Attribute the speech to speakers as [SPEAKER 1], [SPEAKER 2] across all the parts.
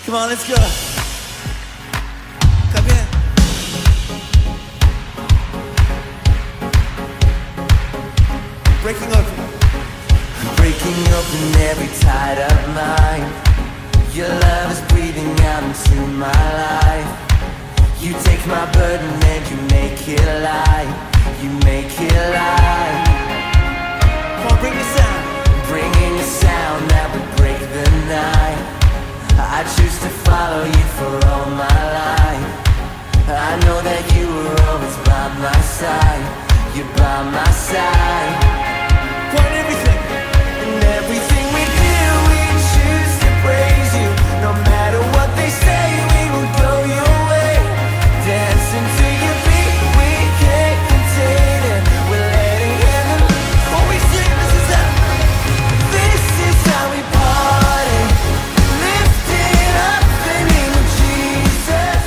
[SPEAKER 1] Come on, let's go. Come here. Breaking open.
[SPEAKER 2] Breaking open every tied up mind. Your love is breathing out into my life. You take my burden and you make it light. You make it light.
[SPEAKER 1] Come on, bring the sound.
[SPEAKER 2] Bringing a sound that would break the night. I choose to follow you for all my life. I know that you were always by my side. You're by my side.
[SPEAKER 1] Come on, everything.
[SPEAKER 2] And everything we do, we choose to praise you. No matter what they say, we will go your way. Dancing to your beat, we can't contain it. We're letting heaven.
[SPEAKER 1] When we sing, this is how.
[SPEAKER 2] This is how we party. Lifting up the name of Jesus.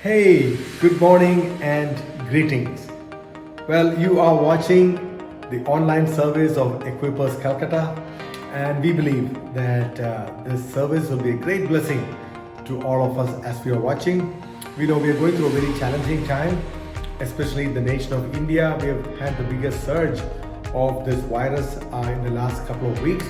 [SPEAKER 3] Hey, good morning and greetings. Well, you are watching the online service of Equippers Calcutta, and we believe that this service will be a great blessing to all of us as we are watching. We know we are going through a very challenging time, especially in the nation of India. We have had the biggest surge of this virus in the last couple of weeks.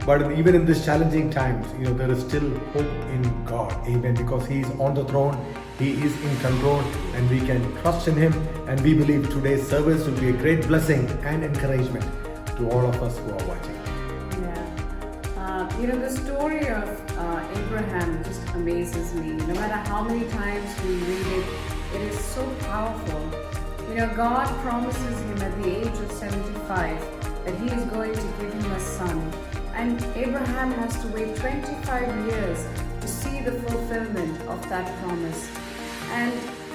[SPEAKER 3] But even in these challenging times, there is still hope in God. Amen. Because He is on the throne, He is in control, and we can trust in Him. And we believe today's service will be a great blessing and encouragement to all of us who are watching.
[SPEAKER 4] Yeah. The story of Abraham just amazes me. No matter how many times we read it, it is so powerful. God promises him at the age of 75 that He is going to give him a son. And Abraham has to wait 25 years to see the fulfillment of that promise. And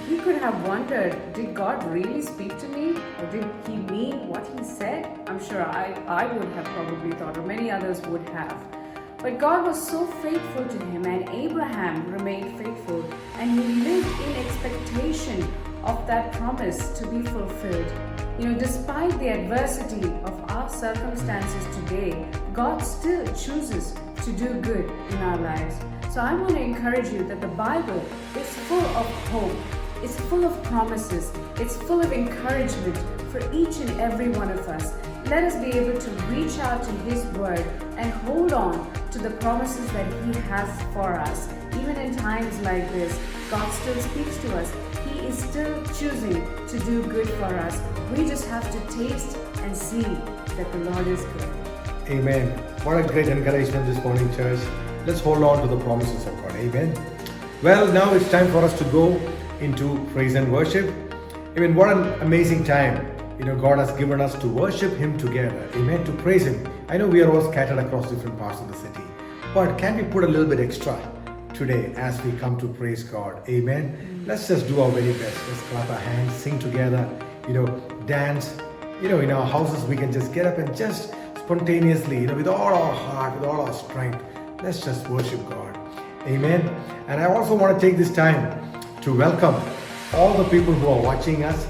[SPEAKER 4] he could have wondered, did God really speak to me? Or did He mean what He said? I'm sure I would have probably thought, or many others would have. But God was so faithful to him, and Abraham remained faithful, and he lived in expectation of that promise to be fulfilled. Despite the adversity of our circumstances today, God still chooses to do good in our lives. So I want to encourage you that the Bible is full of hope, it's full of promises, it's full of encouragement for each and every one of us. Let us be able to reach out to His Word and hold on to the promises that He has for us. Even in times like this, God still speaks to us. He is still choosing to do good for us. We just have to taste and see that the Lord is good.
[SPEAKER 3] Amen. What a great encouragement this morning, church. Let's hold on to the promises of God. Amen. Well, now it's time for us to go into praise and worship. Amen. What an amazing time. God has given us to worship Him together. Amen. To praise Him. I know we are all scattered across different parts of the city, but can we put a little bit extra today as we come to praise God? Amen. Let's just do our very best. Let's clap our hands, sing together, dance. In our houses, we can just get up and just spontaneously, with all our heart, with all our strength, let's just worship God. Amen. And I also want to take this time to welcome all the people who are watching us,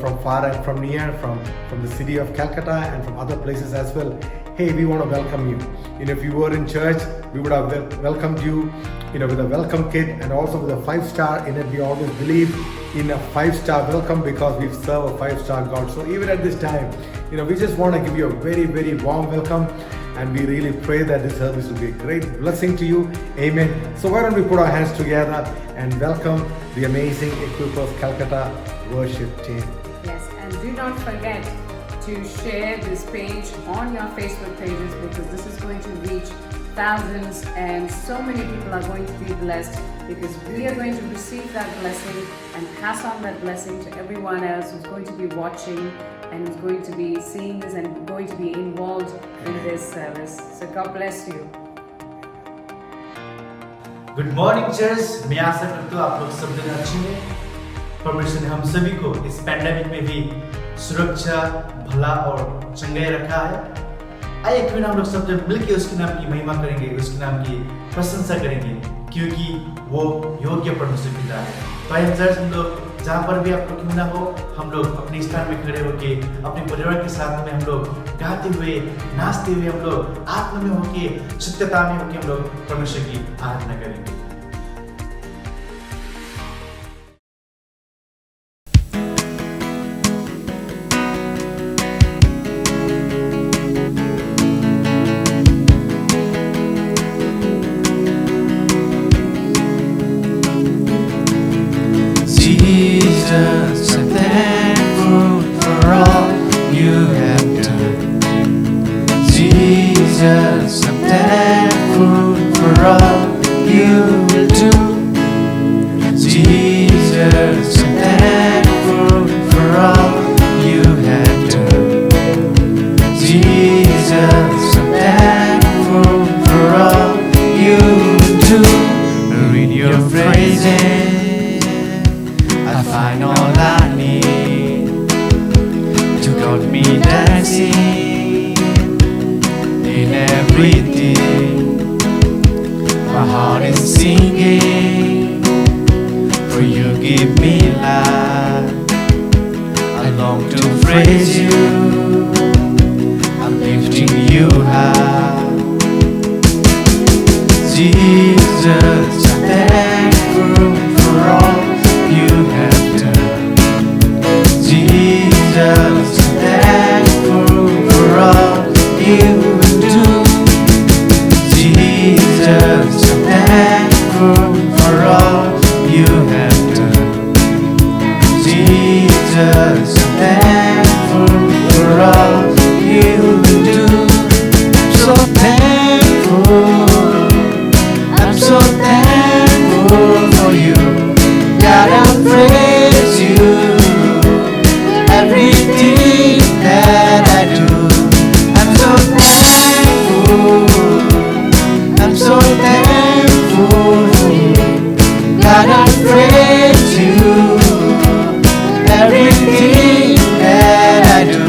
[SPEAKER 3] from far and from near, from the city of Calcutta and from other places as well. Hey, we want to welcome you. If you were in church, we would have welcomed you, with a welcome kit and also with a 5-star in it. We always believe in a 5-star welcome because we serve a 5-star God. So even at this time, we just want to give you a very, very warm welcome. And we really pray that this service will be a great blessing to you. Amen. So why don't we put our hands together and welcome the amazing Equippers Calcutta worship team.
[SPEAKER 4] Yes, and do not forget to share this page on your Facebook pages, because this is going to reach thousands and so many people are going to be blessed, because we are going to receive that blessing and pass on that blessing to everyone else who's going to be watching and who's going to be seeing this and going to be involved in this service. So God bless you.
[SPEAKER 5] Good morning church. मैं आशा करता हूँ आप लोग सब दिन अच्छे हैं। परमेश्वर ने हम सभी को इस पैंडेमिक में भी सुरक्षा, भला और चंगाई रखा है। आइए क्यों ना हम लोग सब जन मिलकर उसके नाम की महिमा करेंगे, उसके नाम की प्रशंसा करेंगे, क्योंकि वो योग्य परमेश्वर पिता है। तो आइए चर्च, हम लोग जहाँ पर भी आप लोग क्यों ना हो, हम लोग अपने स्थान में खड़े होके अपने परिवार के साथ में हम लोग गाते हुए, नाचते हुए, हम लोग आत्मा में होके, सत्यता में होके हम लोग परमेश्वर की आराधना करेंगे।
[SPEAKER 2] Jesus, I'm thankful for all you have done. Jesus, I'm thankful for all you will do. Jesus, I'm thankful for all you have done. Jesus, I'm thankful for all you will do. Read your praises, I find all I need to got me dancing in everything. My heart is singing, for you give me life. I long to praise you, I'm lifting you high. Jesus, I'm thankful for all you have done. Jesus, I'm thankful for all you will do. Jesus, I'm thankful for all you have done. Jesus, I'm thankful for all you will do. I'm so thankful, I'm so thankful for you. God, I'll praise you everything that I do. I'm so thankful, I'm so thankful for you. God, I'll praise you everything that I do.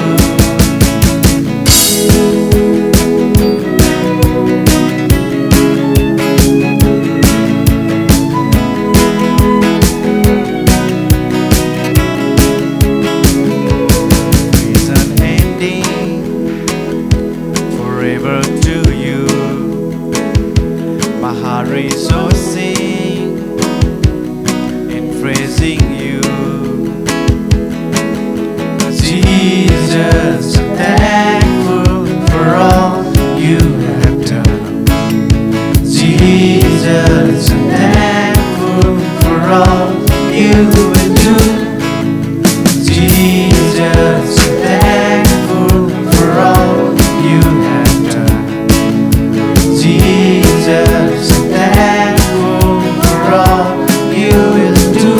[SPEAKER 2] Rejoicing in praising you, Jesus. I'm thankful for all you have done. Jesus, I'm thankful for all you will do. Jesus, I'm thankful for all you have done. Jesus, I'm thankful for all you will do.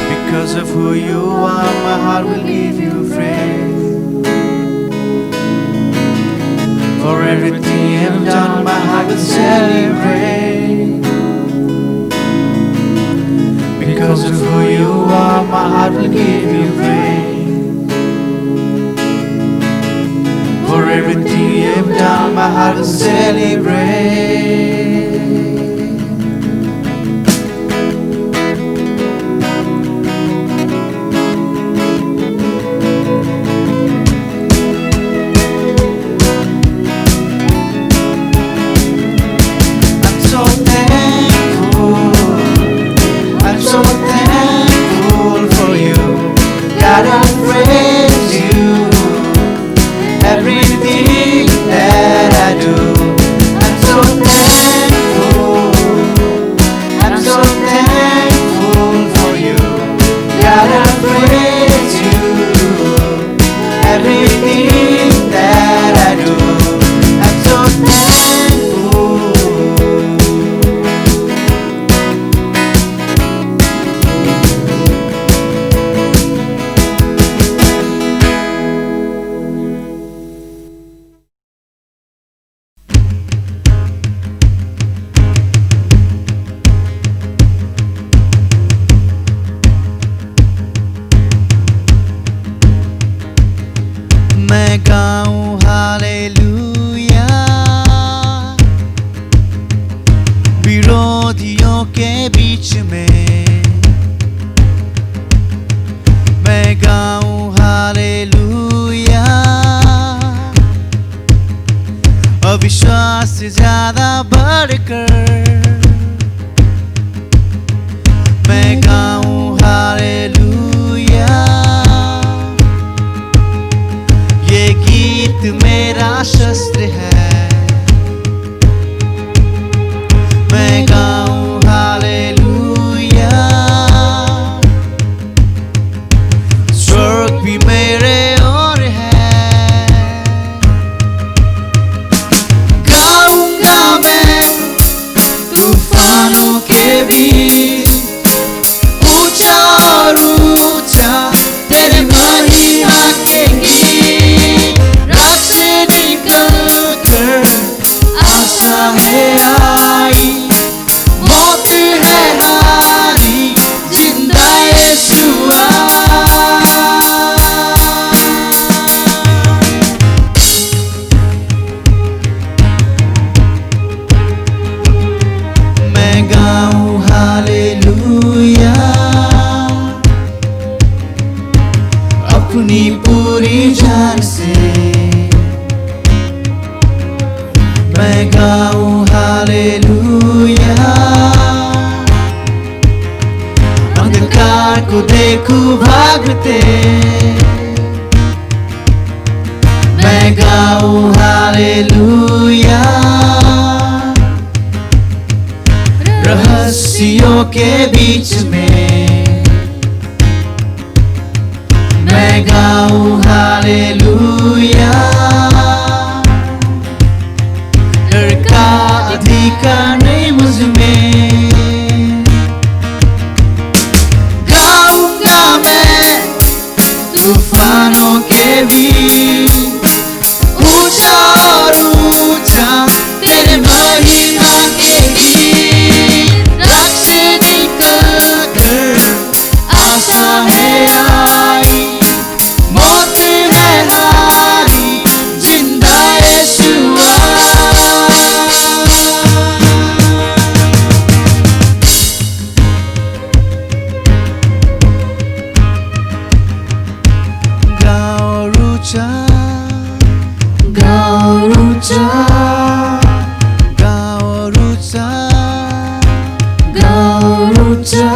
[SPEAKER 2] Because of who you are, my heart will give you praise. For everything you've done, my heart will celebrate.
[SPEAKER 5] will give you praise. For everything you've done, my heart will celebrate. I'm so thankful. I'm so thankful for you. God, I praise you. Everything that I do, I'm so thankful. I'm so thankful for you. God, I praise you. Everything that I do, I'm so thankful. मैं गाऊं hallelujah विरोधियों के बीच में। मैं गाऊं hallelujah अविश्वास से ज्यादा बढ़कर। मैं गाऊं हालेलुया ये गीत मेरा शस्त्र है। मैं गाऊं हालेलुया स्वर्ग भी मेरे ओर है। गाऊंगा मैं तूफानों के बीच ऊंचा और ऊंचा तेरे महिमा के गीत। रात से निकलकर आशा है आई, मौत है हारी, जिंदा यीशु मैं गाऊं हालेलुया अपनी पूरी जान से। मैं गाऊं हालेलुया अंधकार को देखूं भागते। मैं गाऊं हालेलुया रहस्यों के बीच में। मैं गाऊं हालेलुया डर का अधिकार नहीं मुझ में। गाऊंगा मैं तूफानों के बीच ऊंचा और ऊंचा तेरे महिमा के गीत। रात से निकलकर आशा है आई, मौत है हारी, जिंदा यीशु Gaurucha, Gaurucha, Gaurucha, Gaurucha,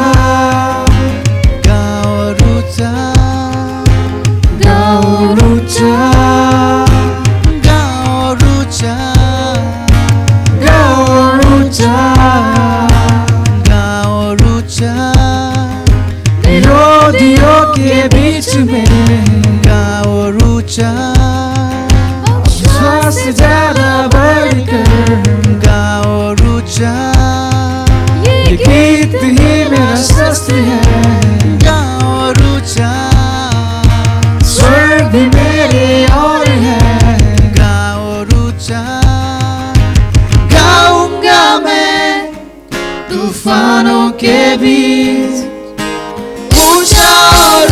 [SPEAKER 5] Gaurucha, Gaurucha, Gaurucha, Gaurucha, Gaurucha विरोधियों के बीच में। Gaurucha श्वास ज्यादा बढ़कर। Gaurucha ये गीत ही मेरा शस्त्र है। Gaurucha स्वर्ग भी मेरे और है। Gaurucha गाऊंगा मैं तूफानों के बीच ऊंचा और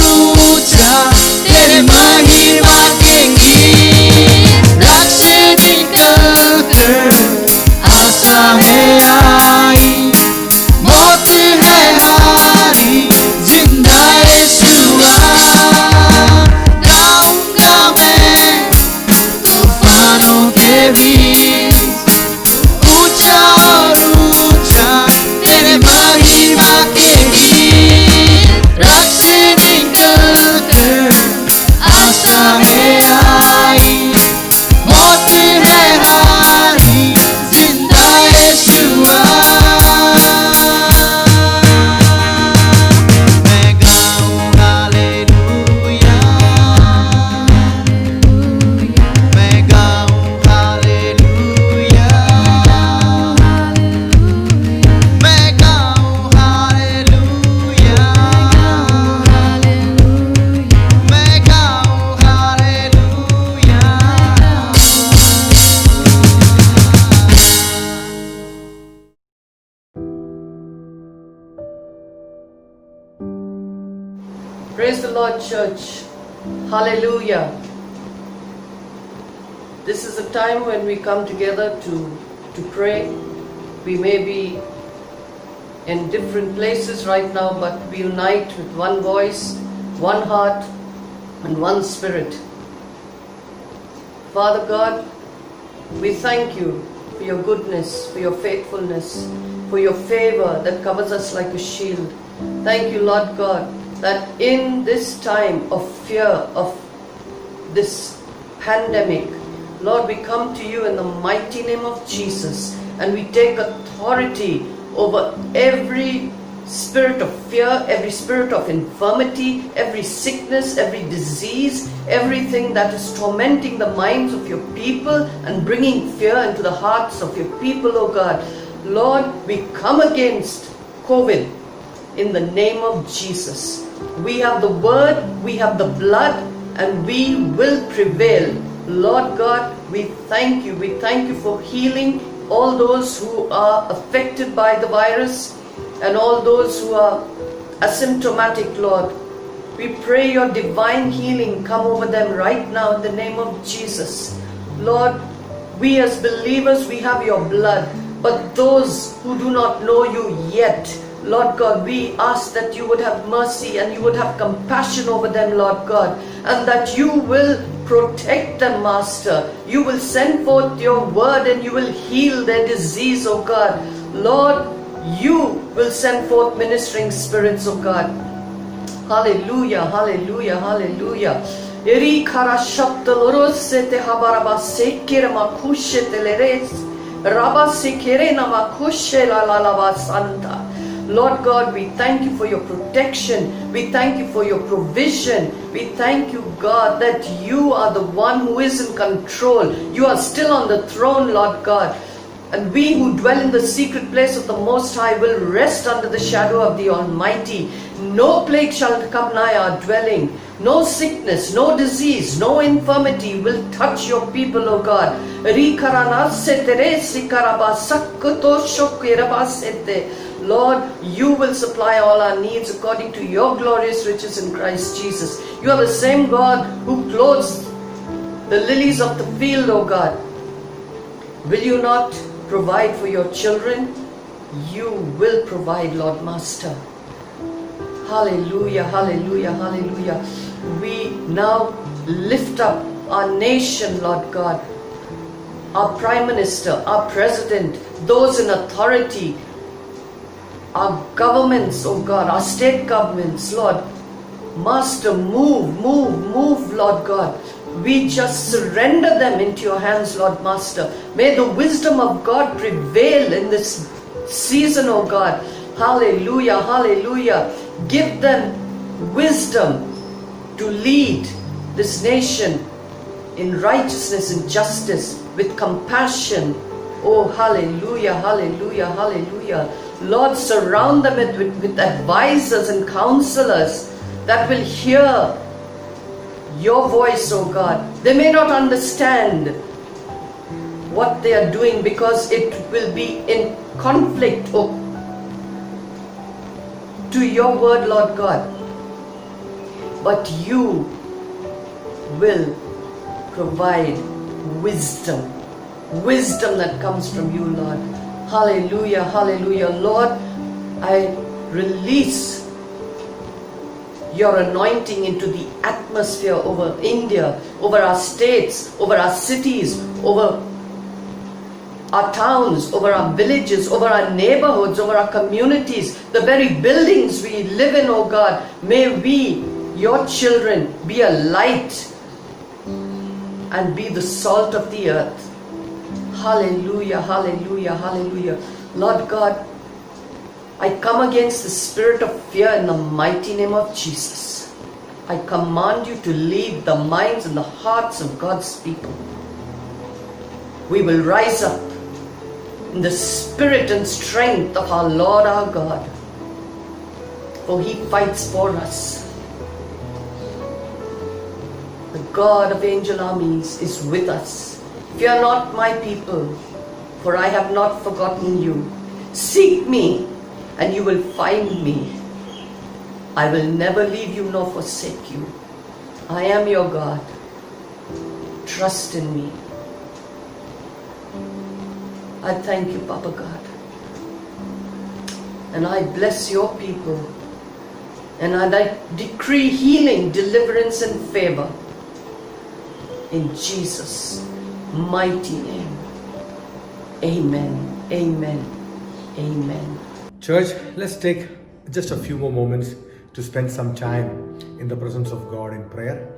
[SPEAKER 6] Praise the Lord, church. Hallelujah. This is a time when we come together to pray. We may be in different places right now, but we unite with one voice, one heart, and one spirit. Father God, we thank you for your goodness, for your faithfulness, for your favor that covers us like a shield. Thank you, Lord God, that in this time of fear of this pandemic, Lord, we come to you in the mighty name of Jesus, and we take authority over every spirit of fear, every spirit of infirmity, every sickness, every disease, everything that is tormenting the minds of your people and bringing fear into the hearts of your people, oh God. Lord, we come against COVID in the name of Jesus. We have the word, we have the blood, and we will prevail. Lord God, we thank you. We thank you for healing all those who are affected by the virus and all those who are asymptomatic, Lord. We pray your divine healing come over them right now in the name of Jesus. Lord, we as believers, we have your blood, but those who do not know you yet, Lord God, we ask that you would have mercy and you would have compassion over them, Lord God, and that you will protect them, Master. You will send forth your word and you will heal their disease, oh God. Lord, you will send forth ministering spirits, oh God. Hallelujah, hallelujah, hallelujah. Eri kara shapta lorosete habaraba sekere makushete leres raba sekere na makushe la la la santa. Lord God, we thank you for your protection. We thank you for your provision. We thank you, God, that you are the one who is in control. You are still on the throne, Lord God. And we who dwell in the secret place of the Most High will rest under the shadow of the Almighty. No plague shall come nigh our dwelling. No sickness, no disease, no infirmity will touch your people, O God. Lord, you will supply all our needs according to your glorious riches in Christ Jesus. You are the same God who clothes the lilies of the field, O God. Will you not provide for your children? You will provide, Lord Master. Hallelujah, hallelujah, hallelujah. We now lift up our nation, Lord God. Our Prime Minister, our President, those in authority, our governments, oh God, our state governments, Lord. Master, move, Lord God. We just surrender them into your hands, Lord Master. May the wisdom of God prevail in this season, oh God. Hallelujah, hallelujah. Give them wisdom to lead this nation in righteousness and justice with compassion. Oh, hallelujah, hallelujah, hallelujah. Lord, surround them with advisors and counselors that will hear your voice, oh God. They may not understand what they are doing because it will be in conflict to your word, Lord God. But you will provide wisdom that comes from you, Lord. Hallelujah, hallelujah. Lord, I release your anointing into the atmosphere over India, over our states, over our cities, over our towns, over our villages, over our neighborhoods, over our communities, the very buildings we live in, oh God. May we, your children, be a light and be the salt of the earth. Hallelujah, hallelujah, hallelujah. Lord God, I come against the spirit of fear in the mighty name of Jesus. I command you to lead the minds and the hearts of God's people. We will rise up in the spirit and strength of our Lord our God, for He fights for us. The God of angel armies is with us. Fear not, my people, for I have not forgotten you. Seek me, and you will find me. I will never leave you nor forsake you. I am your God. Trust in me. I thank you, Papa God. And I bless your people. And I decree healing, deliverance, and favor. In Jesus' mighty name. Amen. Amen. Amen.
[SPEAKER 3] Church, let's take just a few more moments to spend some time in the presence of God in prayer.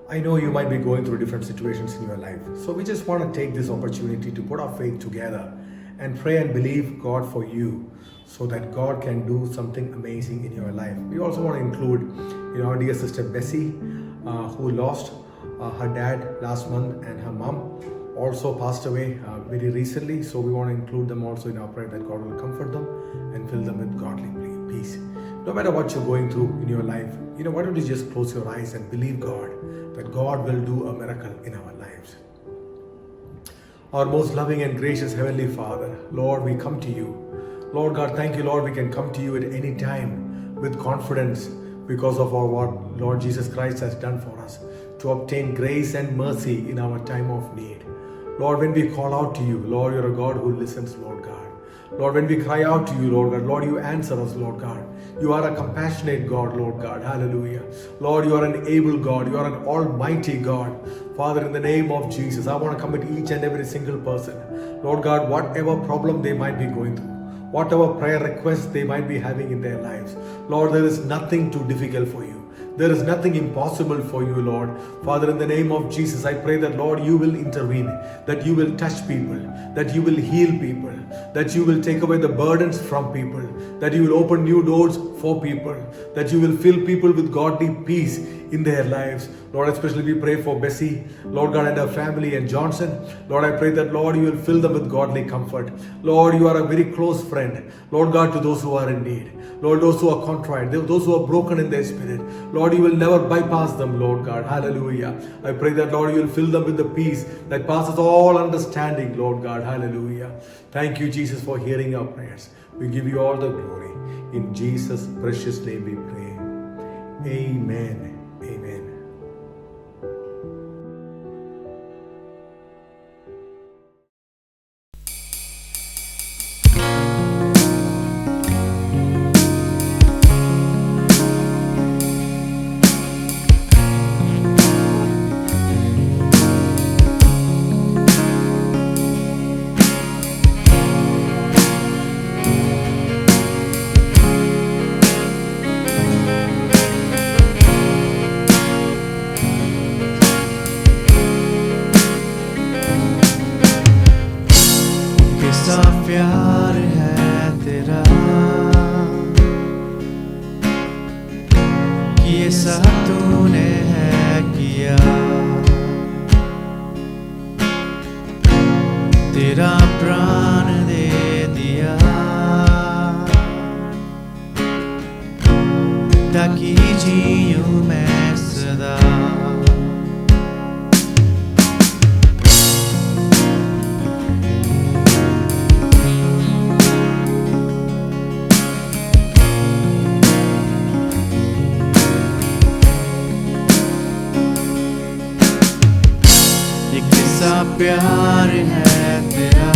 [SPEAKER 3] I know you might be going through different situations in your life. So we just want to take this opportunity to put our faith together and pray and believe God for you so that God can do something amazing in your life. We also want to include our dear sister Bessie, who lost her dad last month, and her mom also passed away very recently. So we want to include them also in our prayer that God will comfort them and fill them with godly peace. No matter what you're going through in your life, why don't you just close your eyes and believe God that God will do a miracle in our lives. Our most loving and gracious Heavenly Father, Lord, we come to you. Lord God, thank you, Lord, we can come to you at any time with confidence because of what Lord Jesus Christ has done for us to obtain grace and mercy in our time of need. Lord, when we call out to you, Lord, you're a God who listens, Lord God. Lord, when we cry out to you, Lord God, Lord, you answer us, Lord God. You are a compassionate God, Lord God. Hallelujah. Lord, you are an able God. You are an almighty God. Father, in the name of Jesus, I want to commit each and every single person. Lord God, whatever problem they might be going through, whatever prayer requests they might be having in their lives, Lord, there is nothing too difficult for you. There is nothing impossible for you, Lord. Father, in the name of Jesus, I pray that, Lord, you will intervene, that you will touch people, that you will heal people, that you will take away the burdens from people, that you will open new doors for people, that you will fill people with godly peace in their lives. Lord, especially we pray for Bessie, Lord God, and her family, and Johnson. Lord, I pray that, Lord, you will fill them with godly comfort. Lord, you are a very close friend, Lord God, to those who are in need. Lord, those who are contrite, those who are broken in their spirit, Lord, you will never bypass them, Lord God. Hallelujah. I pray that, Lord, you will fill them with the peace that passes all understanding, Lord God. Hallelujah. Thank you, Jesus, for hearing our prayers. We give you all the glory. In Jesus' precious name we pray. Amen. Amen.
[SPEAKER 5] कैसा प्यार है तेरा कि ऐसा तूने है किया, तेरा प्राण दे दिया ताकि जीऊं मैं सदा। कैसा प्यार है तेरा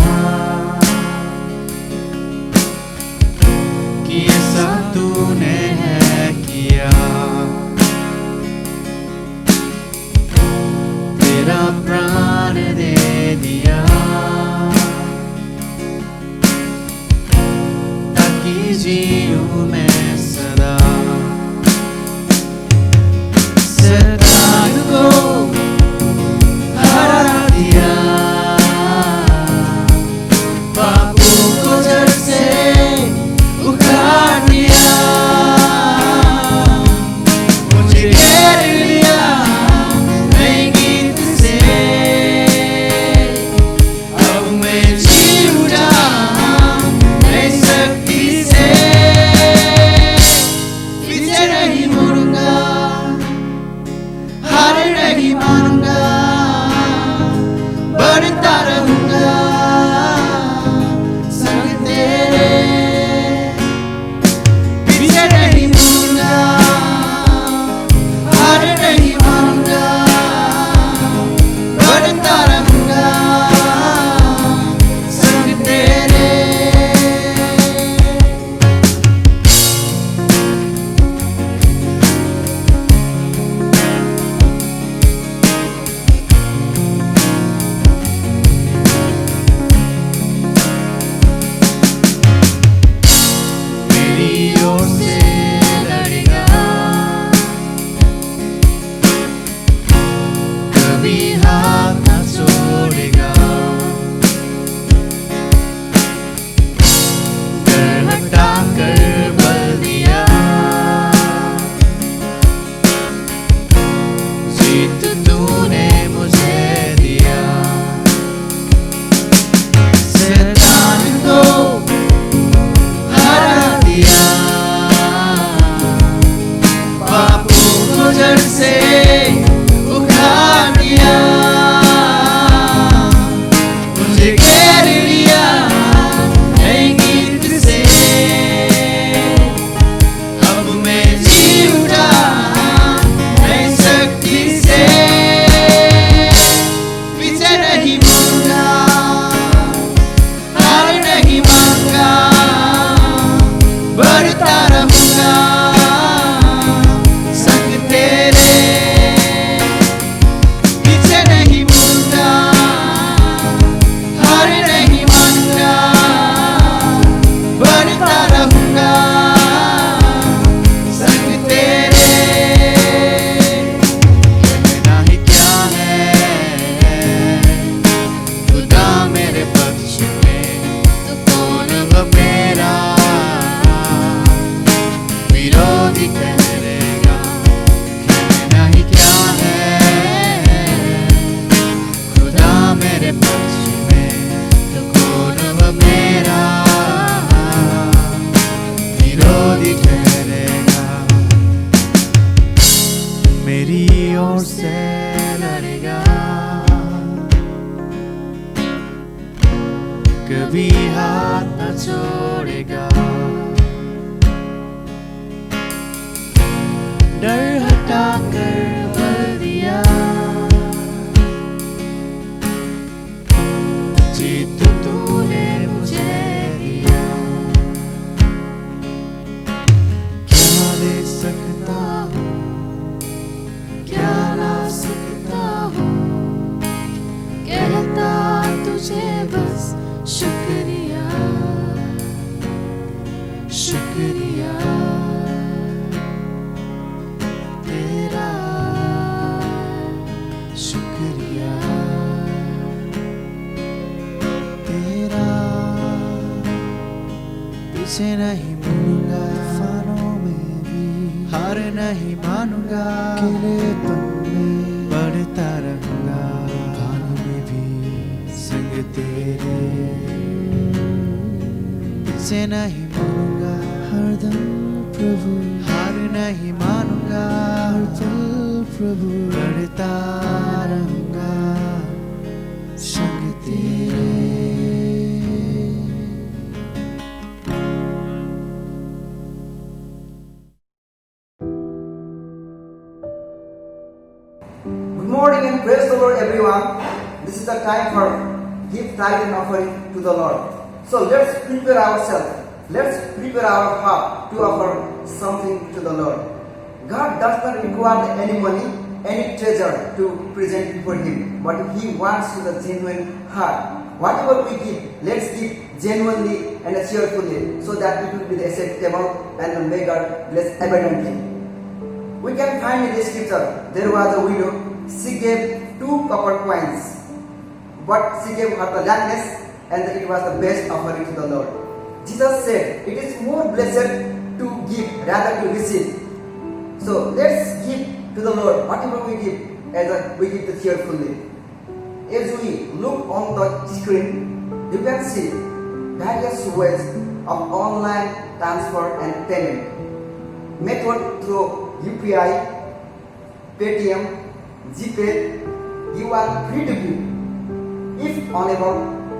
[SPEAKER 5] कि ऐसा तूने है किया, तेरा प्राण दे दिया ताकि जीऊं मैं सदा। शैतान को हरा दिया, पापों को जड़ से उखाड़ दिया, मुझे घेर लिया नए गीत से, अब मैं जी उठा नई शक्ति से।
[SPEAKER 7] छोड़ेगा डर हटा कर बल दिया जीत तूने मुझे दिया क्या दे सकता हूँ क्या ला सकता हूँ कहता तुझे बस शुक्रिया शुक्रिया तेरा शुक्रिया तेरा पीछे नहीं मुड़ूंगा तूफानों में भी हार नहीं मानूंगा अकेलेपन में बढ़ता रहूंगा पानी में भी संग तेरे पीछे नहीं मुड़ूंगा हरदम प्रभु हार नहीं मानूंगा हर पल प्रभु बढ़ता रहूंगा संग तेरे
[SPEAKER 8] Good morning and praise the Lord, everyone. This is the time for give tithe and offering to the Lord. So let's prepare ourselves. Let's prepare our heart to offer something to the Lord. God does not require any money, any treasure to present before Him, but He wants with a genuine heart. Whatever we give, let's give genuinely and cheerfully, so that it will be acceptable and may God bless abundantly. We can find in the scripture, there was a widow, she gave 2 copper coins, but she gave her the landless, and it was the best offering to the Lord. Jesus said, it is more blessed to give rather to receive. So let's give to the Lord whatever we give, as we give it cheerfully. As we look on the screen, you can see various ways of online transfer and payment. Method through UPI, Paytm, GPay, you are free to give. If unable,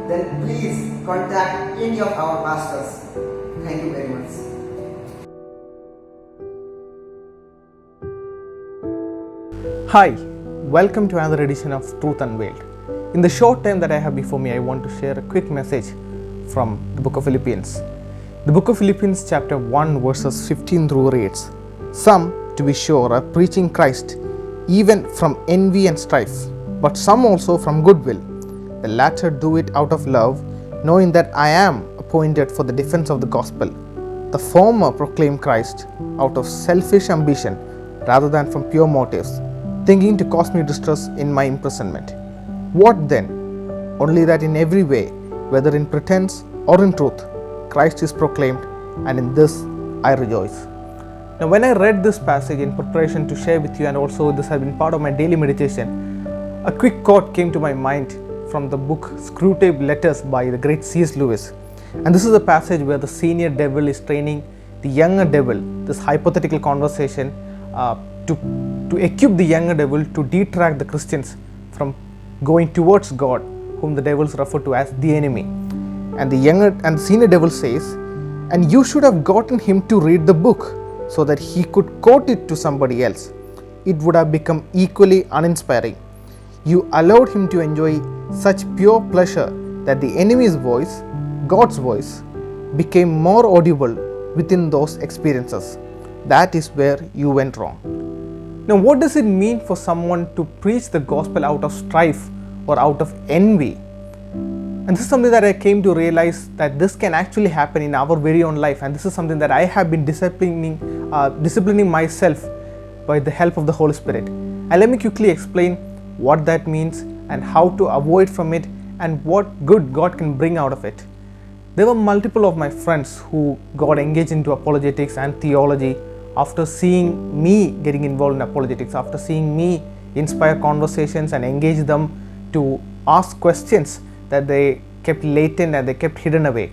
[SPEAKER 8] then please contact any of our pastors. Thank you very much.
[SPEAKER 9] Hi, welcome to another edition of Truth Unveiled. In the short time that I have before me, I want to share a quick message from the book of Philippians. The book of Philippians chapter 1 verses 15 through reads, "Some, to be sure, are preaching Christ, even from envy and strife, but some also from goodwill. The latter do it out of love, knowing that I am appointed for the defense of the gospel. The former proclaim Christ out of selfish ambition rather than from pure motives, thinking to cause me distress in my imprisonment. What then? Only that in every way, whether in pretense or in truth, Christ is proclaimed, and in this I rejoice." Now, when I read this passage in preparation to share with you, and also this has been part of my daily meditation, a quick quote came to my mind from the book Screwtape Letters by the great C.S. Lewis. And this is a passage where the senior devil is training the younger devil, this hypothetical conversation, to equip the younger devil to detract the Christians from going towards God, whom the devils refer to as the enemy. And the senior devil says, "And you should have gotten him to read the book so that he could quote it to somebody else. It would have become equally uninspiring. You allowed him to enjoy such pure pleasure that the enemy's voice, God's voice, became more audible within those experiences. That is where you went wrong." Now, what does it mean for someone to preach the gospel out of strife or out of envy? And this is something that I came to realize that this can actually happen in our very own life, and this is something that I have been disciplining myself by the help of the Holy Spirit. And let me quickly explain what that means and how to avoid from it and what good God can bring out of it. There were multiple of my friends who got engaged into apologetics and theology after seeing me getting involved in apologetics, after seeing me inspire conversations and engage them to ask questions that they kept latent and they kept hidden away.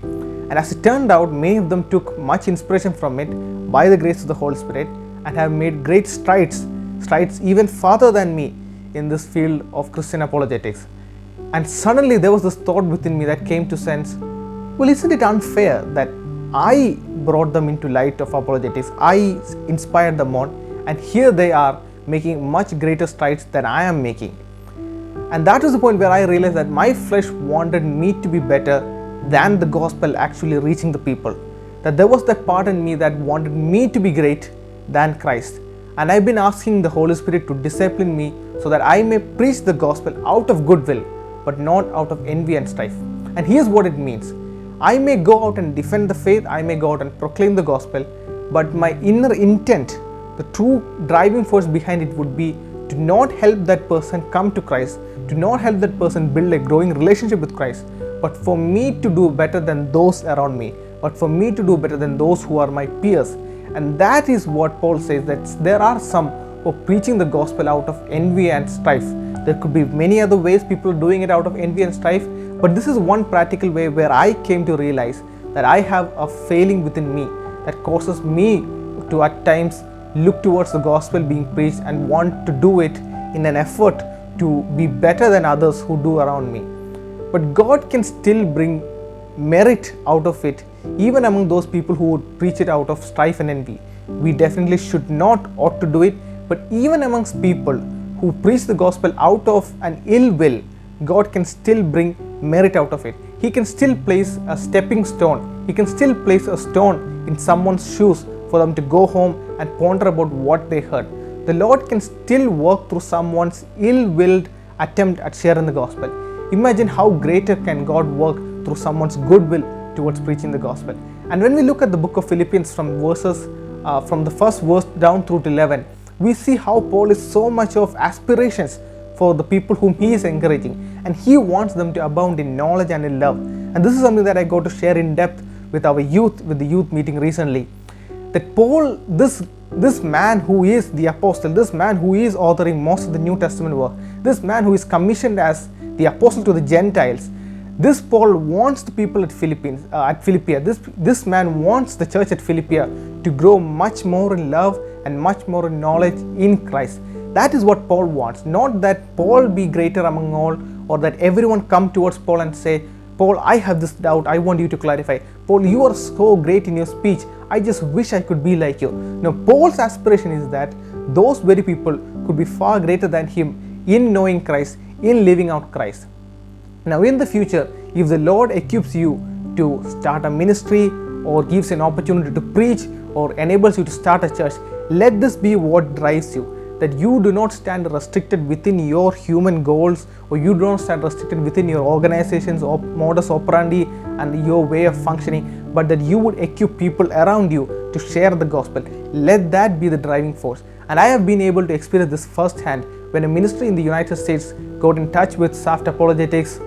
[SPEAKER 9] And as it turned out, many of them took much inspiration from it by the grace of the Holy Spirit and have made great strides even farther than me in this field of Christian apologetics. And suddenly there was this thought within me that came to sense, Well, isn't it unfair that I brought them into light of apologetics, I inspired them on, and here they are making much greater strides than I am making? And that was the point where I realized that my flesh wanted me to be better than the gospel actually reaching the people. That there was that part in me that wanted me to be great than Christ. And I've been asking the Holy Spirit to discipline me so that I may preach the gospel out of goodwill, but not out of envy and strife. And here's what it means. I may go out and defend the faith, I may go out and proclaim the gospel, but my inner intent, the true driving force behind it would be to not help that person come to Christ, to not help that person build a growing relationship with Christ, but for me to do better than those around me, but for me to do better than those who are my peers. And that is what Paul says, that there are some who are preaching the gospel out of envy and strife. There could be many other ways people are doing it out of envy and strife, but this is one practical way where I came to realize that I have a failing within me that causes me to at times look towards the gospel being preached and want to do it in an effort to be better than others who do around me. But God can still bring merit out of it, even among those people who would preach it out of strife and envy. We definitely should not ought to do it, but even amongst people who preach the gospel out of an ill will, God can still bring merit out of it. He can still place a stepping stone. He can still place a stone in someone's shoes for them to go home and ponder about what they heard. The Lord can still work through someone's ill-willed attempt at sharing the gospel. Imagine how greater can God work through someone's goodwill towards preaching the gospel. And when we look at the book of Philippians from the first verse down through to 11, we see how Paul is so much of aspirations for the people whom he is encouraging, and he wants them to abound in knowledge and in love. And this is something that I got to share in depth with our youth, with the youth meeting recently. That Paul, this man who is the apostle, this man who is authoring most of the New Testament work, this man who is commissioned as the apostle to the Gentiles, this Paul wants the people at Philippia, this man wants the church at Philippia to grow much more in love and much more in knowledge in Christ. That is what Paul wants. Not that Paul be greater among all, or that everyone come towards Paul and say, Paul, I have this doubt, I want you to clarify. Paul, you are so great in your speech, I just wish I could be like you. No, Paul's aspiration is that those very people could be far greater than him in knowing Christ, in living out Christ. Now in the future, if the Lord equips you to start a ministry or gives an opportunity to preach or enables you to start a church, let this be what drives you. That you do not stand restricted within your human goals, or you do not stand restricted within your organization's modus operandi and your way of functioning, but that you would equip people around you to share the gospel. Let that be the driving force. And I have been able to experience this firsthand when a ministry in the United States got in touch with Saft Apologetics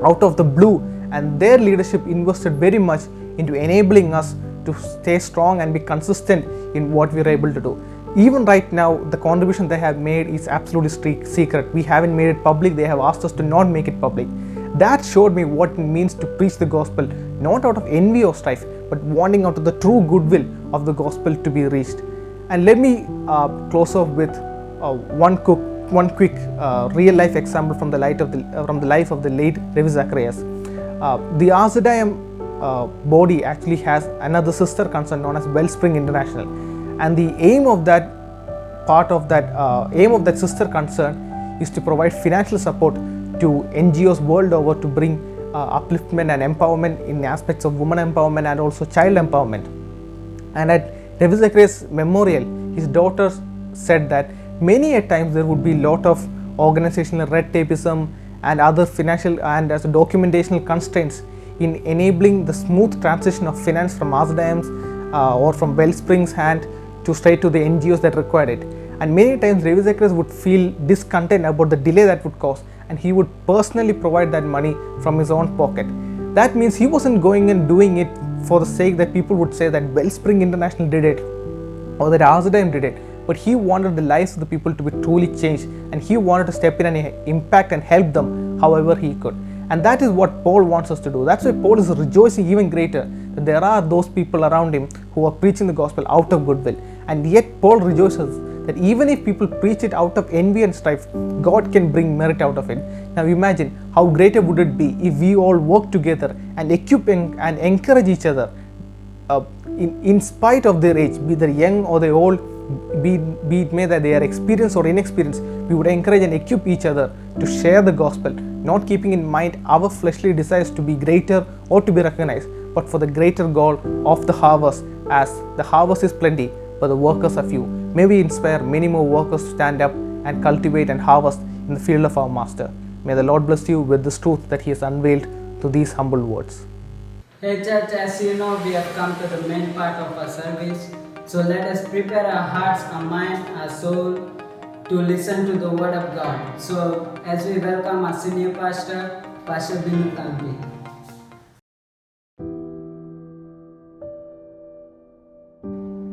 [SPEAKER 9] out of the blue, and their leadership invested very much into enabling us to stay strong and be consistent in what we are able to do. Even right now, the contribution they have made is absolutely secret. We haven't made it public. They have asked us to not make it public. That showed me what it means to preach the gospel, not out of envy or strife, but wanting out of the true goodwill of the gospel to be reached. And let me close off with one quick real life example from the life of the late Ravi Zacharias. The RZIM body actually has another sister concern known as Wellspring International. And the aim of that sister concern is to provide financial support to NGOs world over to bring upliftment and empowerment in aspects of women empowerment and also child empowerment. And at Ravi Zacharias' memorial, his daughter said that many a times there would be a lot of organizational red tapeism and other financial and as documentational constraints in enabling the smooth transition of finance from RZIM's or from Wellspring's hand to straight to the NGOs that required it. And many times Ravi Zacharias would feel discontent about the delay that would cause, and he would personally provide that money from his own pocket. That means he wasn't going and doing it for the sake that people would say that Wellspring International did it or that RZIM did it, but he wanted the lives of the people to be truly changed, and he wanted to step in and impact and help them however he could. And that is what Paul wants us to do. That's why Paul is rejoicing even greater that there are those people around him who are preaching the gospel out of goodwill. And yet Paul rejoices that even if people preach it out of envy and strife, God can bring merit out of it. Now imagine how greater would it be if we all work together and equip and encourage each other in spite of their age, be they young or they old, be it may that they are experienced or inexperienced. We would encourage and equip each other to share the gospel, not keeping in mind our fleshly desires to be greater or to be recognized, but for the greater goal of the harvest, as the harvest is plenty but the workers are few. May we inspire many more workers to stand up and cultivate and harvest in the field of our Master. May the Lord bless you with this truth that He has unveiled through these humble words.
[SPEAKER 10] Hey church, as you know, we have come to the main part of our service. So let us prepare our hearts, our mind, our soul to listen to the word of God. So as we welcome our senior pastor, Pastor Binu Tambi.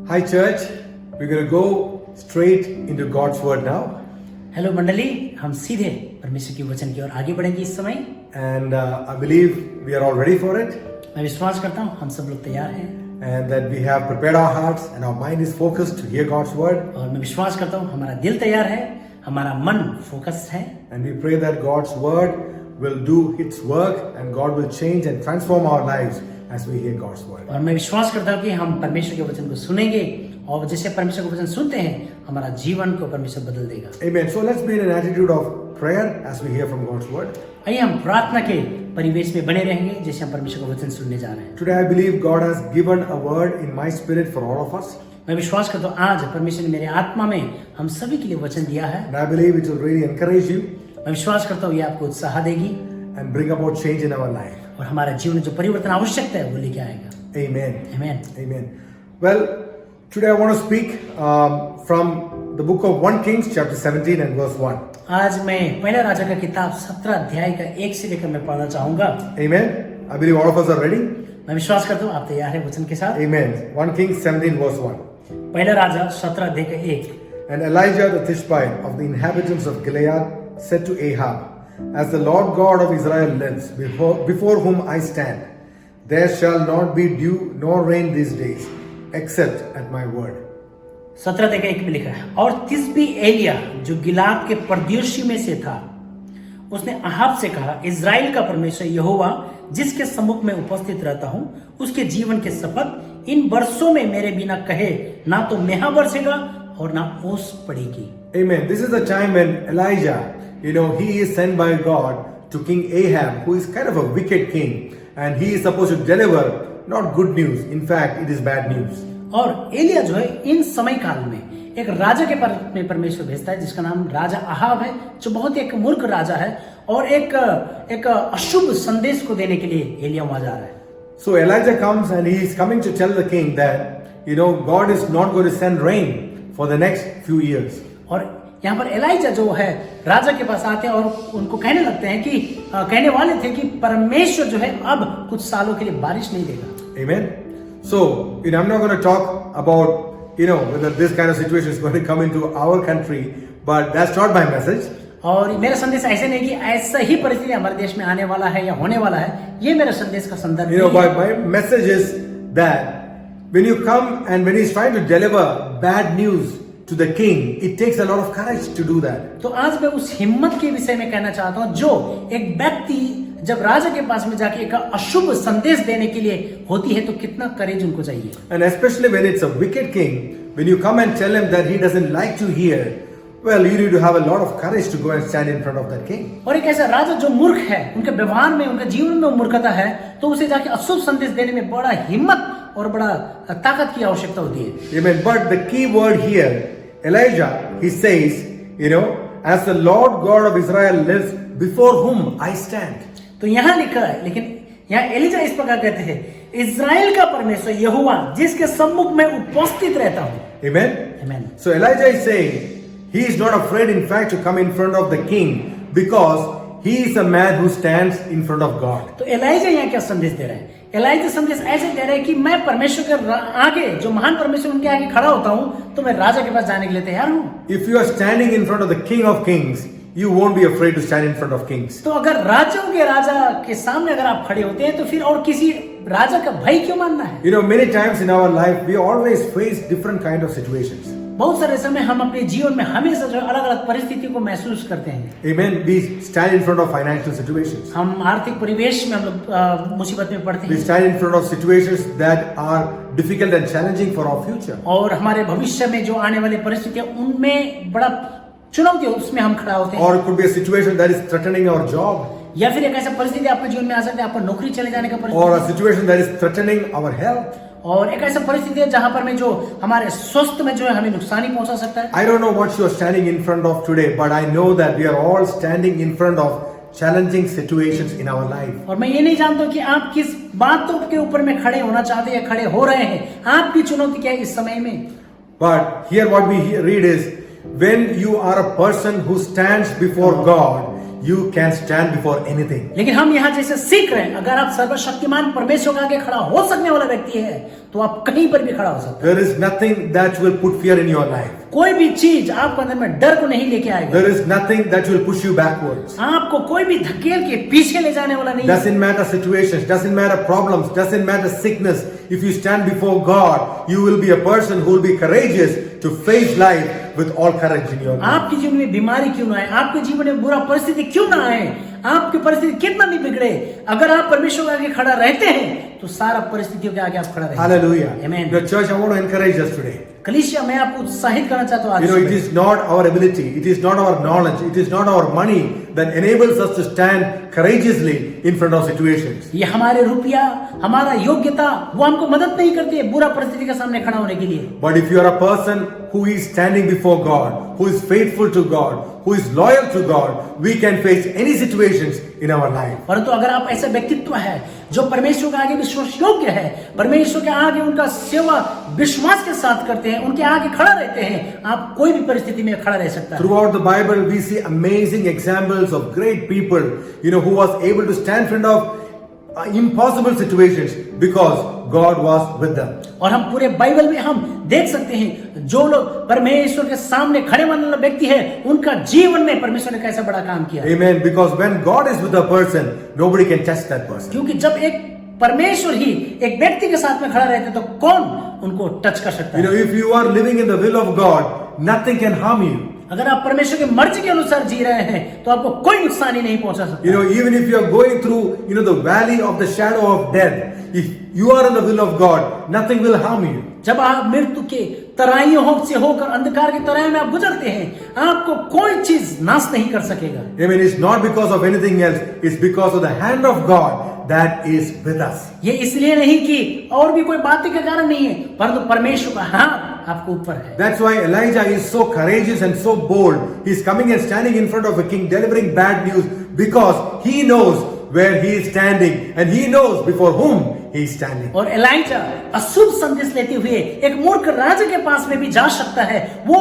[SPEAKER 3] Hi church, we're going to go straight into God's word now.
[SPEAKER 11] Hello मंडली, हम सीधे परमेश्वर के वचन की ओर आगे बढ़ेंगे इस समय.
[SPEAKER 3] And I believe we are all ready for it.
[SPEAKER 11] मैं विश्वास करता हूँ हम सब लोग तैयार हैं.
[SPEAKER 3] And that we have prepared our hearts and our mind is focused to hear God's word.
[SPEAKER 11] और मैं विश्वास करता हूँ हमारा दिल तैयार है, हमारा मन फोकस्ड है.
[SPEAKER 3] And we pray that God's word will do its work and God will change and transform our lives as we hear God's word.
[SPEAKER 11] और मैं विश्वास करता हूँ कि हम परमेश्वर के वचन को सुनेंगे और जैसे परमेश्वर के वचन सुनते हैं हमारा जीवन को परमेश्वर बदल देगा.
[SPEAKER 3] Amen. So let's be in an attitude of prayer as we hear from God's word.
[SPEAKER 11] आइए हम प्रार्थना के परिवेश में बने रहेंगे जैसे हम परमेश्वर का वचन सुनने जा रहे हैं.
[SPEAKER 3] Today I believe God has given a word in my spirit for all of us.
[SPEAKER 11] मैं विश्वास करता हूँ आज परमेश्वर ने मेरे आत्मा में हम सभी के लिए वचन दिया है.
[SPEAKER 3] And I believe it will really encourage you.
[SPEAKER 11] मैं विश्वास करता हूँ ये आपको उत्साह देगी
[SPEAKER 3] and bring about change in our life.
[SPEAKER 11] और हमारे जीवन में जो परिवर्तन आवश्यकता है वो लेके आएगा.
[SPEAKER 3] Amen.
[SPEAKER 11] Amen.
[SPEAKER 3] Amen. Well, today I want to speak from the book of 1 Kings chapter 17 and verse 1.
[SPEAKER 11] आज मैं पहला राजा का किताब 17 अध्याय का 1 से लेकर मैं पढ़ना चाहूंगा.
[SPEAKER 3] Amen. I believe all of us are ready.
[SPEAKER 11] मैं विश्वास करता हूँ आप तैयार हैं वचन के साथ.
[SPEAKER 3] Amen. 1 Kings 17 verse 1.
[SPEAKER 11] पहला राजा 17 अध्याय का 1.
[SPEAKER 3] And Elijah the Tishbite of the inhabitants of Gilead said to Ahab, As the Lord God of Israel lives, before whom I stand, there shall not be dew nor rain these days, except at my word.
[SPEAKER 11] 17 अध्याय का 1 में लिखा है, और तिस्बी एलिया जो गिलाद के परदेशी में से था, उसने अहाब से कहा, इजराइल का परमेश्वर यहोवा जिसके सम्मुख में उपस्थित रहता हूं, उसके जीवन के शपथ इन वर्षों में मेरे बिना कहे ना तो मेहा बरसेगा और ना ओस पड़ेगी.
[SPEAKER 3] Amen. This is the time when Elijah, he is sent by God to King Ahab, who is kind of a wicked king, and he is supposed to deliver not good news. In fact, it is bad news.
[SPEAKER 11] और एलिया जो है इन समय काल में एक राजा के में परमेश्वर भेजता है जिसका नाम राजा अहाब है, जो बहुत एक मूर्ख राजा है और एक अशुभ संदेश को देने के लिए एलिया वहां जा रहा है.
[SPEAKER 3] So Elijah comes and he is coming to tell the king that God is not going to send rain for the next few years.
[SPEAKER 11] और यहाँ पर एलाइजा जो है राजा के पास आते हैं और उनको कहने लगते हैं कि कहने वाले थे कि परमेश्वर जो है अब कुछ सालों के लिए बारिश नहीं देगा.
[SPEAKER 3] Amen. So I'm not going to talk about whether this kind of situation is going to come into our country, but that's not my message.
[SPEAKER 11] और मेरा संदेश ऐसे नहीं कि ऐसा ही परिस्थिति हमारे देश में आने वाला है या होने वाला है. ये मेरा संदेश का संदर्भ है.
[SPEAKER 3] My message is that when you come and when he's trying to deliver bad news to the king, it takes a lot of courage to do that.
[SPEAKER 11] तो आज मैं उस हिम्मत के विषय में कहना चाहता हूँ जो एक व्यक्ति जब राजा के पास में जाके एक अशुभ संदेश देने के लिए होती है तो कितना करेज उनको चाहिए.
[SPEAKER 3] And especially when it's a wicked king, when you come and tell him that he doesn't like to hear, well, you need to have a lot of courage to go and stand in front of that king.
[SPEAKER 11] और एक ऐसा राजा जो मूर्ख है, उनके व्यवहार में, उनके जीवन में मूर्खता है, तो उसे जाके अशुभ संदेश देने में बड़ा हिम्मत और बड़ा ताकत की आवश्यकता होती है.
[SPEAKER 3] Amen. But the key word here, Elijah, he says, as the Lord God of Israel lives, before whom I stand.
[SPEAKER 11] तो यहाँ लिखा है, लेकिन यहाँ एलिजा इस प्रकार कहते हैं, इजराइल का परमेश्वर यहोवा जिसके सम्मुख में उपस्थित रहता हूँ.
[SPEAKER 3] Amen.
[SPEAKER 11] Amen.
[SPEAKER 3] So Elijah is saying he is not afraid, in fact, to come in front of the king because he is a man who stands in front of God.
[SPEAKER 11] तो ELISA यहाँ क्या संदेश दे रहे हैं? ELISA संदेश ऐसे दे रहे हैं कि मैं परमेश्वर के आगे, जो महान परमेश्वर उनके आगे खड़ा होता हूँ, तो मैं राजा के पास जाने के लिए तैयार हूँ.
[SPEAKER 3] If you are standing in front of the King of Kings, you won't be afraid to stand in front of kings.
[SPEAKER 11] तो अगर राजाओं के राजा के सामने अगर आप खड़े होते हैं तो फिर और किसी राजा का भय क्यों मानना है?
[SPEAKER 3] Many times in our life we always face different kind of situations.
[SPEAKER 11] बहुत सारे समय हम अपने जीवन में हमेशा जो अलग अलग परिस्थितियों को महसूस करते हैं।
[SPEAKER 3] Amen. We stand in front of financial situations.
[SPEAKER 11] हम आर्थिक परिवेश में हम लोग मुसीबत में पड़ते
[SPEAKER 3] We
[SPEAKER 11] हैं
[SPEAKER 3] stand in front of situations that are difficult and challenging for our future.
[SPEAKER 11] और हमारे भविष्य में जो आने वाली परिस्थितियां उनमें बड़ा चुनौती है, उसमें हम खड़ा होते हैं।
[SPEAKER 3] Or it could be a situation that is threatening our job.
[SPEAKER 11] या फिर एक ऐसा परिस्थिति आपके जीवन में आ सकता है, आपको नौकरी चले जाने का
[SPEAKER 3] Or
[SPEAKER 11] परिस्थिति,
[SPEAKER 3] a situation that is threatening our health.
[SPEAKER 11] और एक ऐसा परिस्थिति है जहां पर में जो हमारे स्वास्थ्य में जो है हमें नुकसानी पहुंचा सकता है।
[SPEAKER 3] I don't know what you are standing in front of today, but I know that we are all standing in front of challenging situations in our life.
[SPEAKER 11] और मैं ये नहीं जानता कि आप किस बातों के ऊपर में खड़े होना चाहते हैं या खड़े हो रहे हैं, आपकी चुनौती क्या है इस समय में।
[SPEAKER 3] But here what we read is, when you are a person who stands before God, you can stand before anything.
[SPEAKER 11] लेकिन हम यहाँ जैसे सीख रहे हैं, अगर आप सर्वशक्तिमान परमेश्वर के आगे खड़ा हो सकने वाला व्यक्ति है तो आप कहीं पर भी खड़ा हो सकते हैं।
[SPEAKER 3] There is nothing that will put fear in your life.
[SPEAKER 11] कोई भी चीज आपको अंदर में डर को नहीं लेके आएगा।
[SPEAKER 3] There is nothing that will push you backwards.
[SPEAKER 11] आपको कोई भी धकेल के पीछे ले जाने वाला नहीं है।
[SPEAKER 3] Doesn't matter situations, doesn't matter problems, doesn't matter sickness. If you stand before God, you will be a person who will be courageous to face life with all courage in your life.
[SPEAKER 11] आपके जीवन में बीमारी क्यों ना आए, आपके जीवन में बुरा परिस्थिति क्यों ना आए, आपकी परिस्थिति कितना भी बिगड़े, अगर आप परमेश्वर के आगे खड़ा रहते हैं तो सारा परिस्थितियों के आगे आप खड़ा रहेंगे।
[SPEAKER 3] Hallelujah.
[SPEAKER 11] Amen.
[SPEAKER 3] The church, I want to encourage us today.
[SPEAKER 11] कलीसिया मैं आपको उत्साहित करना चाहता हूँ आज
[SPEAKER 3] You know, it
[SPEAKER 11] सुबह।
[SPEAKER 3] is not our ability, it is not our knowledge, it is not our money that enables us to stand courageously in front of situations.
[SPEAKER 11] ये हमारे रुपया, हमारा योग्यता वो हमको मदद नहीं करती है बुरा परिस्थिति के सामने खड़ा होने के लिए।
[SPEAKER 3] But if you are a person who is standing before God, who is faithful to God, who is loyal to God, we can face any situations in our life.
[SPEAKER 11] परंतु अगर आप ऐसे व्यक्तित्व है जो परमेश्वर के आगे विश्वास योग्य है, परमेश्वर के आगे उनका सेवा विश्वास के साथ करते हैं, उनके आगे खड़ा रहते हैं, आप कोई भी परिस्थिति में खड़ा रह सकता है।
[SPEAKER 3] Throughout the Bible, we see amazing examples of great people, you know, who was able to stand in front of impossible situations because God was with them.
[SPEAKER 11] और हम पूरे बाइबल में हम देख सकते हैं जो लोग परमेश्वर के सामने खड़े होने वाले व्यक्ति हैं, उनका जीवन में परमेश्वर ने कैसा बड़ा काम किया।
[SPEAKER 3] Amen. Because when God is with a person, nobody can touch that person.
[SPEAKER 11] क्योंकि जब एक परमेश्वर ही एक व्यक्ति के साथ में खड़ा रहते तो कौन उनको टच कर सकता
[SPEAKER 3] You know,
[SPEAKER 11] है।
[SPEAKER 3] if you are living in the will of God, nothing can harm you.
[SPEAKER 11] अगर आप परमेश्वर की मर्जी के अनुसार जी रहे हैं तो आपको कोई नुकसानी नहीं पहुंचा सकता।
[SPEAKER 3] You know, even if you are going through, you know, the valley of the shadow of death, if you are in the will of God, nothing will harm you.
[SPEAKER 11] जब आप मृत्यु के तराइयों से होकर अंधकार के तराई में आप गुजरते हैं, आपको कोई चीज नाश नहीं कर सकेगा।
[SPEAKER 3] I mean, it's not because of anything else, it's because of the hand of God that is with us.
[SPEAKER 11] ये इसलिए नहीं कि और भी कोई बात के कारण नहीं है, परंतु परमेश्वर का हाथ आपको ऊपर है।
[SPEAKER 3] That's why Elijah is so courageous and so bold. He's coming and standing in front of a king delivering bad news because he knows where he is standing and he knows before whom he is standing.
[SPEAKER 11] और ELISA अशुभ संदेश लेते हुए एक मूर्ख राजा के पास में भी जा सकता है। वो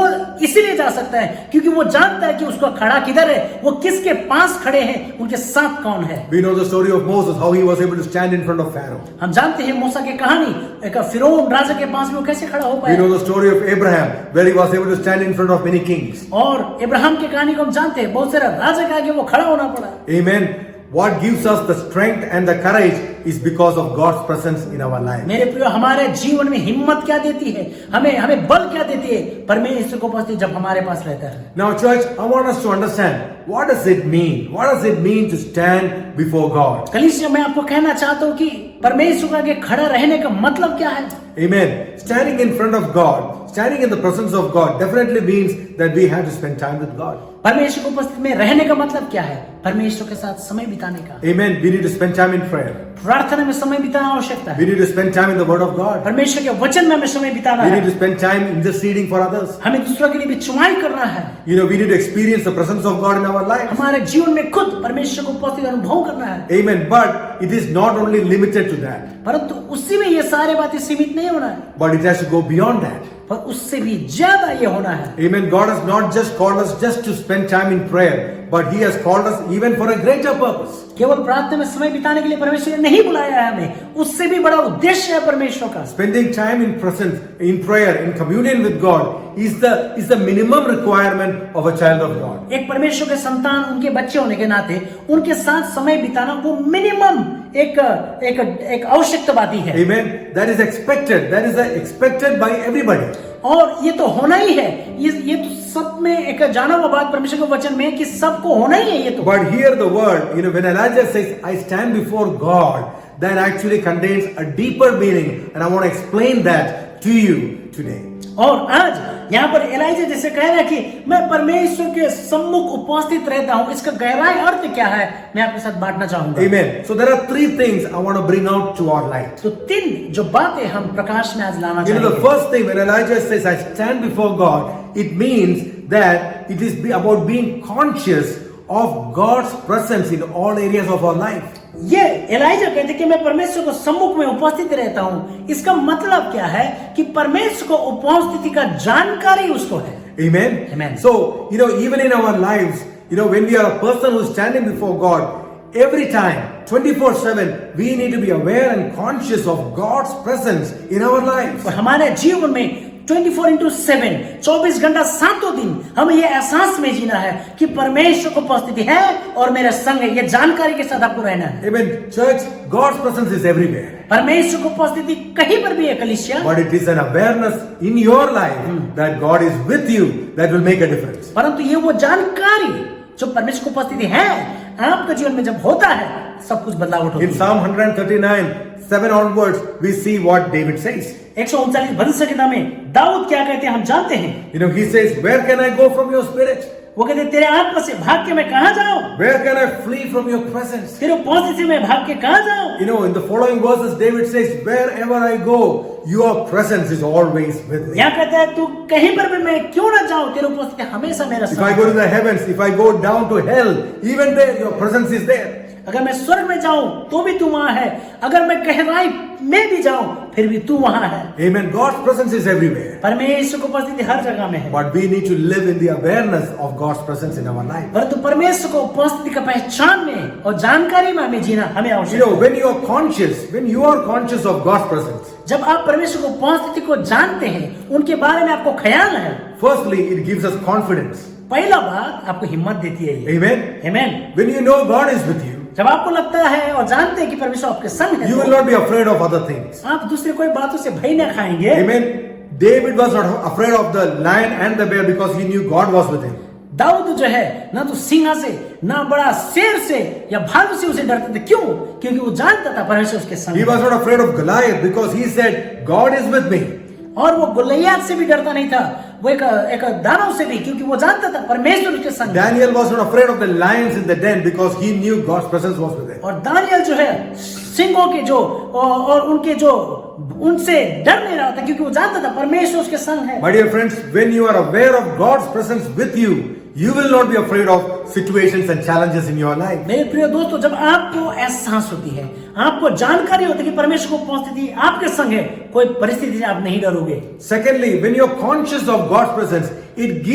[SPEAKER 11] इसीलिए जा सकता है क्योंकि वो जानता है कि उसको खड़ा किधर है, वो किसके पास खड़े हैं, उनके साथ कौन है।
[SPEAKER 3] We know the story of Moses, how he was able to stand in front of Pharaoh.
[SPEAKER 11] हम जानते हैं मूसा की कहानी, एक फिरौन राजा के पास में वो कैसे खड़ा हो
[SPEAKER 3] We
[SPEAKER 11] पाया।
[SPEAKER 3] know the story of Abraham, where he was able to stand in front of many kings.
[SPEAKER 11] और इब्राहिम की कहानी को हम जानते हैं, बहुत सारे राजा के आगे वो खड़ा होना पड़ा।
[SPEAKER 3] Amen. What gives us the strength and the courage is because of God's presence in our life.
[SPEAKER 11] मेरे प्रियो, हमारे जीवन में हिम्मत क्या देती है, हमें बल क्या देती है, परमेश्वर को उपस्थित जब हमारे पास रहता है।
[SPEAKER 3] Now, church, I want us to understand, what does it mean? What does it mean to stand before God?
[SPEAKER 11] कलीसिया, मैं आपको कहना चाहता हूँ कि परमेश्वर के आगे खड़ा रहने का मतलब क्या है।
[SPEAKER 3] Amen. Standing in front of God, standing in the presence of God definitely means that we have to spend time with God.
[SPEAKER 11] परमेश्वर की उपस्थिति में रहने का मतलब क्या है? परमेश्वर के साथ समय बिताने का।
[SPEAKER 3] Amen. We need to spend time in prayer.
[SPEAKER 11] प्रार्थना में समय बिताना आवश्यकता
[SPEAKER 3] We
[SPEAKER 11] है।
[SPEAKER 3] need to spend time in the Word of God.
[SPEAKER 11] परमेश्वर के वचन में हमें समय बिताना
[SPEAKER 3] We need to
[SPEAKER 11] है।
[SPEAKER 3] spend time interceding for others.
[SPEAKER 11] हमें दूसरों के लिए भी चुमाई करना है।
[SPEAKER 3] You know, we need to experience the presence of God in our lives.
[SPEAKER 11] हमारे जीवन में खुद परमेश्वर को उपस्थित अनुभव करना है।
[SPEAKER 3] Amen. But it is not only limited to that,
[SPEAKER 11] परंतु उसी में ये सारे बातें सीमित नहीं होना है,
[SPEAKER 3] but it has to go beyond that.
[SPEAKER 11] पर उससे भी ज्यादा ये होना है।
[SPEAKER 3] Amen. God has not just called us just to spend time in prayer, but He has called us even for a greater purpose.
[SPEAKER 11] केवल प्रार्थना में समय बिताने के लिए परमेश्वर ने नहीं बुलाया है हमें, उससे भी बड़ा उद्देश्य है परमेश्वर का।
[SPEAKER 3] Spending time in presence, in prayer, in communion with God is the minimum requirement of a child of God.
[SPEAKER 11] एक परमेश्वर के संतान, उनके बच्चे होने के नाते उनके साथ समय बिताना वो मिनिमम एक आवश्यकता बात ही है।
[SPEAKER 3] Amen. That is expected. That is expected by everybody.
[SPEAKER 11] और ये तो होना ही है, ये तो सब में एक जाना हुआ बात परमेश्वर के वचन में कि सबको होना ही है ये तो।
[SPEAKER 3] But here the word, when Elijah says, I stand before God, that actually contains a deeper meaning, and I want to explain that to you today.
[SPEAKER 11] और आज यहाँ पर एलाइजा जैसे कह रहा है कि मैं परमेश्वर के सम्मुख उपस्थित रहता हूँ, इसका गहराई अर्थ क्या है मैं आपके साथ बांटना चाहूंगा।
[SPEAKER 3] Amen. So there are three things I want to bring out to our light.
[SPEAKER 11] तो तीन जो बातें हम प्रकाश में आज लाना चाहेंगे।
[SPEAKER 3] The first thing when Elijah says, I stand before God, it means that it is about being conscious of God's presence in all areas of our life.
[SPEAKER 11] ये एलाइजा कहते कि मैं परमेश्वर को सम्मुख में उपस्थित रहता हूँ, इसका मतलब क्या है कि परमेश्वर को उपस्थिति का जानकारी उसको है।
[SPEAKER 3] Amen.
[SPEAKER 11] Amen.
[SPEAKER 3] So even in our lives, when we are a person who is standing before God, every time 24/7 we need to be aware and conscious of God's presence in our lives.
[SPEAKER 11] और हमारे जीवन में 24/7 24 घंटा 7 दिन हमें ये एहसास में जीना है कि परमेश्वर को उपस्थिति है और मेरे संग है, ये जानकारी के साथ आपको रहना है।
[SPEAKER 3] Amen. Church, God's presence is everywhere.
[SPEAKER 11] परमेश्वर को उपस्थिति कहीं पर भी है कलीसिया।
[SPEAKER 3] But it is an awareness in your life that God is with you that will make a difference.
[SPEAKER 11] परंतु ये वो जानकारी जो परमेश्वर को उपस्थिति है आपके जीवन में जब होता है सब कुछ बदलाव होता है।
[SPEAKER 3] In Psalm 139:7 onwards, we see what David says.
[SPEAKER 11] 139 भजन संहिता में दाऊद क्या कहते हैं हम जानते हैं।
[SPEAKER 3] He says, where can I go from your spirit?
[SPEAKER 11] वो कहते तेरे आत्मा से भाग के मैं कहाँ जाऊं?
[SPEAKER 3] Where can I flee from your presence?
[SPEAKER 11] तेरे उपस्थिति से मैं भाग के कहाँ जाऊं?
[SPEAKER 3] In the following verses, David says, wherever I go, your presence is always with me.
[SPEAKER 11] यहाँ कहता है तू कहीं पर भी मैं क्यों ना जाऊं, तेरे उपस्थिति हमेशा मेरा साथ।
[SPEAKER 3] If I go to the heavens, if I go down to hell, even there your presence is there.
[SPEAKER 11] अगर मैं स्वर्ग में जाऊं तो भी तू वहां है, अगर मैं गहराई में भी जाऊं फिर भी तू वहां है।
[SPEAKER 3] Amen. God's presence is everywhere.
[SPEAKER 11] परमेश्वर की उपस्थिति हर जगह में है।
[SPEAKER 3] But we need to live in the awareness of God's presence in our life.
[SPEAKER 11] परंतु परमेश्वर को उपस्थिति का पहचान में और जानकारी में हमें जीना हमें आवश्यक है।
[SPEAKER 3] When you are conscious of God's presence,
[SPEAKER 11] जब आप परमेश्वर की उपस्थिति को जानते हैं, उनके बारे में आपको ख्याल है,
[SPEAKER 3] firstly it gives us confidence.
[SPEAKER 11] पहला बात आपको हिम्मत देती है।
[SPEAKER 3] Amen.
[SPEAKER 11] Amen.
[SPEAKER 3] When you know God is with you,
[SPEAKER 11] जब आपको लगता है और जानते हैं कि परमेश्वर आपके संग है,
[SPEAKER 3] you will not be afraid of other things.
[SPEAKER 11] आप दूसरे कोई बातों से भय न खाएंगे।
[SPEAKER 3] Amen. David was not afraid of the lion and the bear because he knew God was with him.
[SPEAKER 11] Dawood जो है ना तो सिंह से ना बड़ा शेर से या भालू से उसे डरते थे। क्यों? क्योंकि वो जानता था परमेश्वर उसके संग है।
[SPEAKER 3] He was not afraid of Goliath because he said God is with me.
[SPEAKER 11] और वो गोलियत से भी डरता नहीं था, वो एक दानव से भी, क्योंकि वो जानता था परमेश्वर उसके संग।
[SPEAKER 3] Daniel was not afraid of the lions in the den because he knew God's presence was with him.
[SPEAKER 11] और दानियल जो है सिंहों के जो और उनके जो उनसे डर नहीं रहा था क्योंकि वो जानता था परमेश्वर उसके संग है।
[SPEAKER 3] My dear friends, when you are aware of God's presence with you, you will not be afraid of situations and challenges in your life.
[SPEAKER 11] मेरे प्रिय दोस्तों, जब आपको एहसास होती है, आपको जानकारी होती है कि परमेश्वर को उपस्थिति आपके संग है, कोई परिस्थिति से आप नहीं डरोगे।
[SPEAKER 3] Secondly, when you are conscious of God's presence, it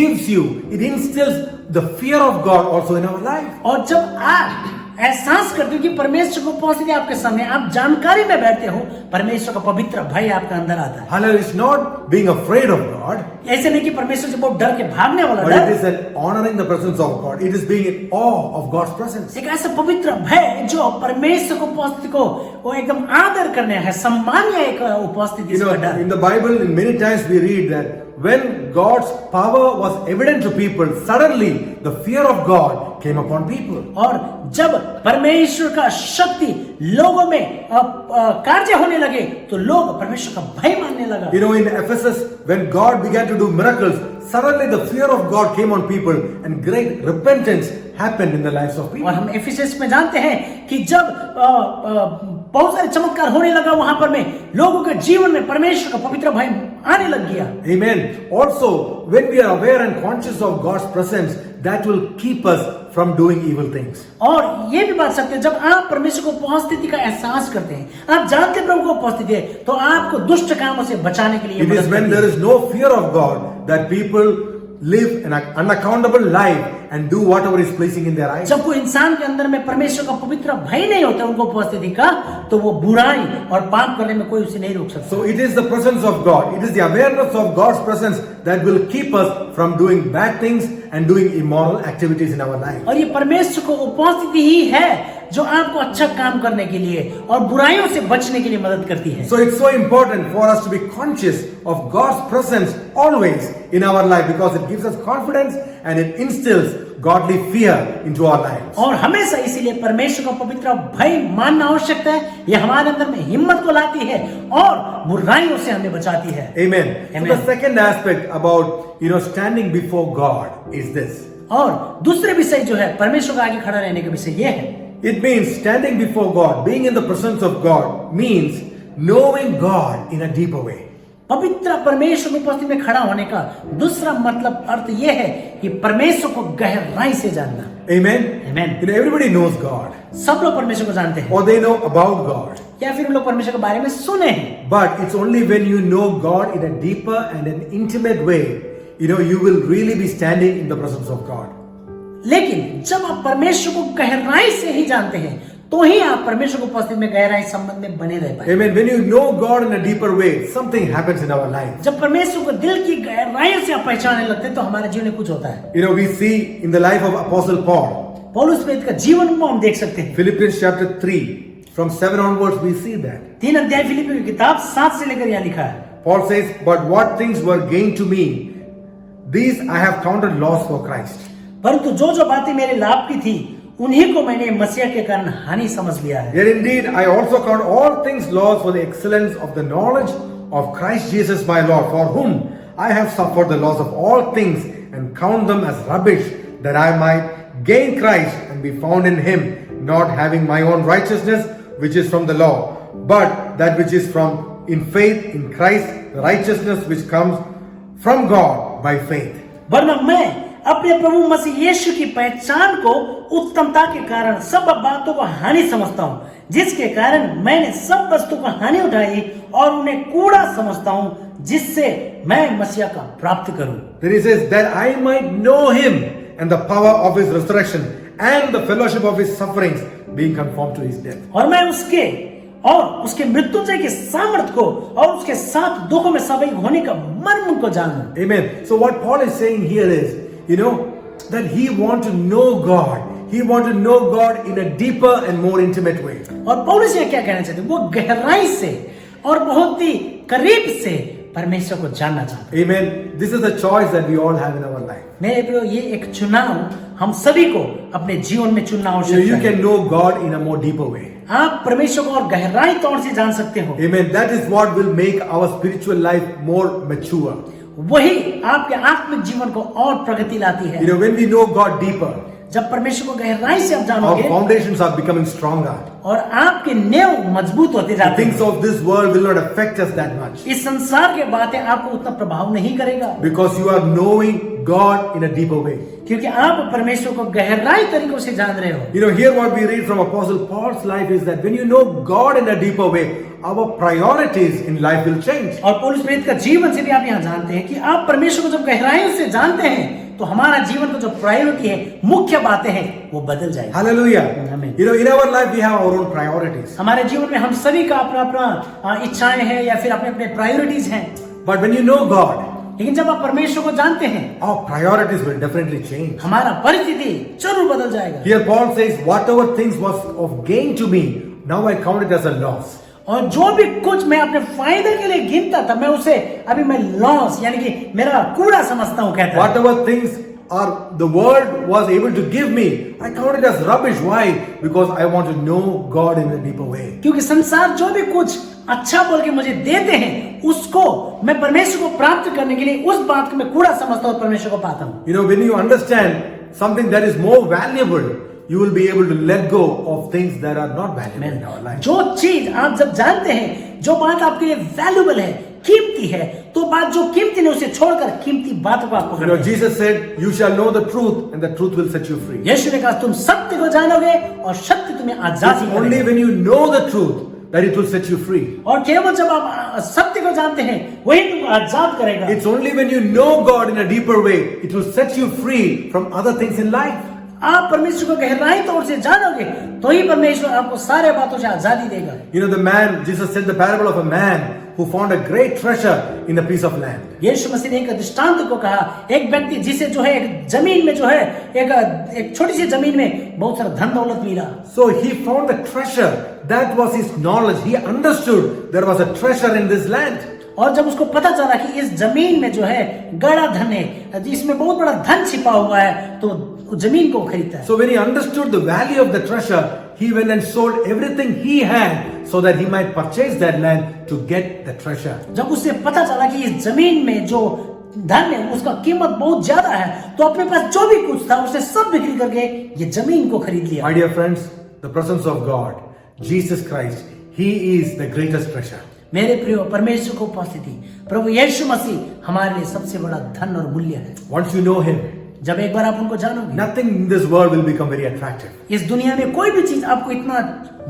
[SPEAKER 3] instills the fear of God also in our life.
[SPEAKER 11] और जब आप एहसास करते हो कि परमेश्वर को उपस्थिति आपके सामने, आप जानकारी में बैठते हो, परमेश्वर का पवित्र भय आपके अंदर आता है।
[SPEAKER 3] Hallelujah! It's not being afraid of God.
[SPEAKER 11] ऐसे नहीं कि परमेश्वर से बहुत डर के भागने वाला
[SPEAKER 3] But
[SPEAKER 11] डर,
[SPEAKER 3] it is an honoring the presence of God. It is being in awe of God's presence.
[SPEAKER 11] एक ऐसा पवित्र भय जो परमेश्वर को उपस्थिति को वो एकदम आदर करने है, सम्मान्य एक उपस्थिति का डर।
[SPEAKER 3] In the Bible, many times we read that when God's power was evident to people, suddenly the fear of God came upon people.
[SPEAKER 11] और जब परमेश्वर का शक्ति लोगों में कार्य होने लगे तो लोग परमेश्वर का भय मानने लगा।
[SPEAKER 3] In Ephesus, when God began to do miracles, suddenly the fear of God came on people and great repentance happened in the lives of people.
[SPEAKER 11] और हम एफिसस में जानते हैं कि जब बहुत सारे चमत्कार होने लगा वहां पर में लोगों के जीवन में परमेश्वर का पवित्र भय आने लग गया।
[SPEAKER 3] Amen. Also, when we are aware and conscious of God's presence, that will keep us from doing evil things.
[SPEAKER 11] और ये भी बात सत्य है, जब आप परमेश्वर को उपस्थिति का एहसास करते हैं, आप जानते हैं प्रभु को उपस्थिति है, तो आपको दुष्ट कामों से बचाने के लिए
[SPEAKER 3] It is when there is no fear of God that people live an unaccountable life and do whatever is pleasing in their eyes.
[SPEAKER 11] जब कोई इंसान के अंदर में परमेश्वर का पवित्र भय नहीं होता उनको उपस्थिति का, तो वो बुराई और पाप करने में कोई उसे नहीं रोक सकता।
[SPEAKER 3] So it is the presence of God, it is the awareness of God's presence that will keep us from doing bad things and doing immoral activities in our life.
[SPEAKER 11] और ये परमेश्वर को उपस्थिति ही है जो आपको अच्छा काम करने के लिए और बुराइयों से बचने के लिए मदद करती है।
[SPEAKER 3] So it's so important for us to be conscious of God's presence always in our life because it gives us confidence and it instills godly fear into our lives.
[SPEAKER 11] और हमेशा इसीलिए परमेश्वर का पवित्र भय मानना आवश्यक है। यह हमारे अंदर में हिम्मत को लाती है और बुराइयों से हमें बचाती है।
[SPEAKER 3] Amen.
[SPEAKER 11] Amen.
[SPEAKER 3] So the second aspect about standing before God is this.
[SPEAKER 11] और दूसरे विषय जो है परमेश्वर के आगे खड़ा रहने का विषय यह है।
[SPEAKER 3] It means standing before God, being in the presence of God means knowing God in a deeper way.
[SPEAKER 11] पवित्र परमेश्वर की उपस्थिति में खड़ा होने का दूसरा मतलब अर्थ यह है कि परमेश्वर को गहराई से जानना।
[SPEAKER 3] Amen.
[SPEAKER 11] Amen.
[SPEAKER 3] Everybody knows God.
[SPEAKER 11] सब लोग परमेश्वर को जानते हैं
[SPEAKER 3] Or they know about God.
[SPEAKER 11] या फिर लोग परमेश्वर के बारे में सुने हैं।
[SPEAKER 3] But it's only when you know God in a deeper and an intimate way, you will really be standing in the presence of God.
[SPEAKER 11] लेकिन जब आप परमेश्वर को गहराई से ही जानते हैं तो ही आप परमेश्वर की उपस्थिति में गहराई संबंध में बने रह पाएंगे।
[SPEAKER 3] Amen. When you know God in a deeper way, something happens in our life.
[SPEAKER 11] जब परमेश्वर को दिल की गहराई से आप पहचानने लगते हैं तो हमारे जीवन में कुछ होता है।
[SPEAKER 3] We see in the life of Apostle Paul.
[SPEAKER 11] पौलुस प्रेरित का जीवन को हम देख सकते हैं।
[SPEAKER 3] Philippians chapter 3, from 7 onwards we see that.
[SPEAKER 11] 3 अध्याय फिलिप्पी की किताब 7 से लेकर यहाँ लिखा है।
[SPEAKER 3] Paul says, "But what things were gained to me, these I have counted loss for Christ."
[SPEAKER 11] परंतु जो बातें मेरे लाभ की थी उन्हीं को मैंने मसीह के कारण हानि समझ लिया है।
[SPEAKER 3] Yet indeed I also count all things loss for the excellence of the knowledge of Christ Jesus my Lord, for whom I have suffered the loss of all things and count them as rubbish, that I might gain Christ and be found in him, not having my own righteousness which is from the law, but that which is from in faith in Christ, the righteousness which comes from God by faith.
[SPEAKER 11] वरना मैं अपने प्रभु मसीह यीशु की पहचान को उत्तमता के कारण सब बातों को हानि समझता हूँ, जिसके कारण मैंने सब वस्तु को हानि उठाई और उन्हें कूड़ा समझता हूँ, जिससे मैं मसीह का प्राप्त करूँ।
[SPEAKER 3] Then he says that I might know him and the power of his resurrection and the fellowship of his sufferings, being conformed to his death.
[SPEAKER 11] और मैं उसके मृत्युंजय के सामर्थ को और उसके साथ दुखों में सहभागी होने का मर्म को जानूं।
[SPEAKER 3] Amen. So what Paul is saying here is, that he want to know God. He want to know God in a deeper and more intimate way.
[SPEAKER 11] और पौलुस ये क्या कहना चाहते हैं? वो गहराई से और बहुत ही करीब से परमेश्वर को जानना चाहते हैं।
[SPEAKER 3] Amen. This is the choice that we all have in our life.
[SPEAKER 11] मेरे प्रियो, ये एक चुनाव हम सभी को अपने जीवन में चुनना आवश्यक है।
[SPEAKER 3] You can know God in a more deeper way.
[SPEAKER 11] आप परमेश्वर को और गहराई तौर से जान सकते हो।
[SPEAKER 3] Amen. That is what will make our spiritual life more mature.
[SPEAKER 11] वही आपके आत्मिक जीवन को और प्रगति लाती है।
[SPEAKER 3] When we know God deeper,
[SPEAKER 11] जब परमेश्वर को गहराई से आप
[SPEAKER 3] our
[SPEAKER 11] जानोगे,
[SPEAKER 3] foundations are becoming stronger.
[SPEAKER 11] और आपके नींव मजबूत होते
[SPEAKER 3] The
[SPEAKER 11] जाते
[SPEAKER 3] things
[SPEAKER 11] हैं।
[SPEAKER 3] of this world will not affect us that much.
[SPEAKER 11] इस संसार के बातें आपको उतना प्रभाव नहीं करेगा,
[SPEAKER 3] Because you are knowing God in a deeper way.
[SPEAKER 11] क्योंकि आप परमेश्वर को गहराई तरीकों से जान रहे हो।
[SPEAKER 3] Here what we read from Apostle Paul's life is that when you know God in a deeper way, our priorities in life will change.
[SPEAKER 11] और पौलुस प्रेरित का जीवन से भी आप यहाँ जानते हैं कि आप परमेश्वर को जब गहराई से जानते हैं तो हमारा जीवन का जो प्रायोरिटी है, मुख्य बातें हैं, वो बदल जाएगी।
[SPEAKER 3] Hallelujah.
[SPEAKER 11] Amen.
[SPEAKER 3] In our life we have our own priorities.
[SPEAKER 11] हमारे जीवन में हम सभी का अपना अपना इच्छाएं हैं या फिर अपने अपने प्रायोरिटीज हैं।
[SPEAKER 3] But when you know God,
[SPEAKER 11] लेकिन जब आप परमेश्वर को जानते हैं,
[SPEAKER 3] our priorities will definitely change.
[SPEAKER 11] हमारा परिस्थिति जरूर बदल जाएगा।
[SPEAKER 3] Here Paul says, whatever things was of gain to me, now I count it as a loss.
[SPEAKER 11] और जो भी कुछ मैं अपने फायदे के लिए गिनता था, मैं उसे अभी मैं लॉस यानी कि मेरा कूड़ा समझता हूँ कहता है।
[SPEAKER 3] Whatever things the world was able to give me, I count it as rubbish. Why? Because I want to know God in a deeper way.
[SPEAKER 11] क्योंकि संसार जो भी कुछ अच्छा बोल के मुझे देते हैं, उसको मैं परमेश्वर को प्राप्त करने के लिए उस बात को मैं कूड़ा समझता हूँ, परमेश्वर को पाता हूँ।
[SPEAKER 3] When you understand something that is more valuable, you will be able to let go of things that are not valuable in our life.
[SPEAKER 11] जो चीज आप जब जानते हैं, जो बात आपके लिए वैल्यूएबल है, कीमती है, तो बात जो कीमती नहीं उसे छोड़कर कीमती बातों को आपको करना है।
[SPEAKER 3] Jesus said, "You shall know the truth, and the truth will set you free."
[SPEAKER 11] यीशु ने कहा, तुम सत्य को जानोगे और सत्य तुम्हें आजादी
[SPEAKER 3] देगा। Only when you know the truth that it will set you free.
[SPEAKER 11] और केवल जब आप सत्य को जानते हैं, वही तुमको आजाद करेगा।
[SPEAKER 3] It's only when you know God in a deeper way, it will set you free from other things in life.
[SPEAKER 11] आप परमेश्वर को गहराई तौर से जानोगे तो ही परमेश्वर आपको सारे बातों से आजादी देगा।
[SPEAKER 3] Jesus said the parable of a man who found a great treasure in a piece of land.
[SPEAKER 11] यीशु मसीह ने एक दृष्टांत को कहा, एक व्यक्ति जिसे जो है एक जमीन में जो है एक छोटी सी जमीन में बहुत सारा धन दौलत मिला.
[SPEAKER 3] So he found the treasure. That was his knowledge. He understood there was a treasure in this land.
[SPEAKER 11] और जब उसको पता चला कि इस जमीन में जो है गड़ा धन है, इसमें बहुत बड़ा धन छिपा हुआ है, तो जमीन को खरीदता है.
[SPEAKER 3] So when he understood the value of the treasure, he went and sold everything he had so that he might purchase that land to get the treasure.
[SPEAKER 11] जब उसे पता चला कि इस जमीन में जो धन है उसका कीमत बहुत ज्यादा है, तो अपने पास जो भी कुछ था उसने सब बिक्री करके ये जमीन को खरीद लिया.
[SPEAKER 3] My dear friends, the presence of God, Jesus Christ, He is the greatest treasure.
[SPEAKER 11] मेरे प्रिय, परमेश्वर को उपस्थिति, प्रभु यीशु मसीह हमारे लिए सबसे बड़ा धन और मूल्य है.
[SPEAKER 3] Once you know Him,
[SPEAKER 11] जब एक बार आप उनको जानोगे,
[SPEAKER 3] nothing in this world will become very attractive.
[SPEAKER 11] इस दुनिया में कोई भी चीज आपको इतना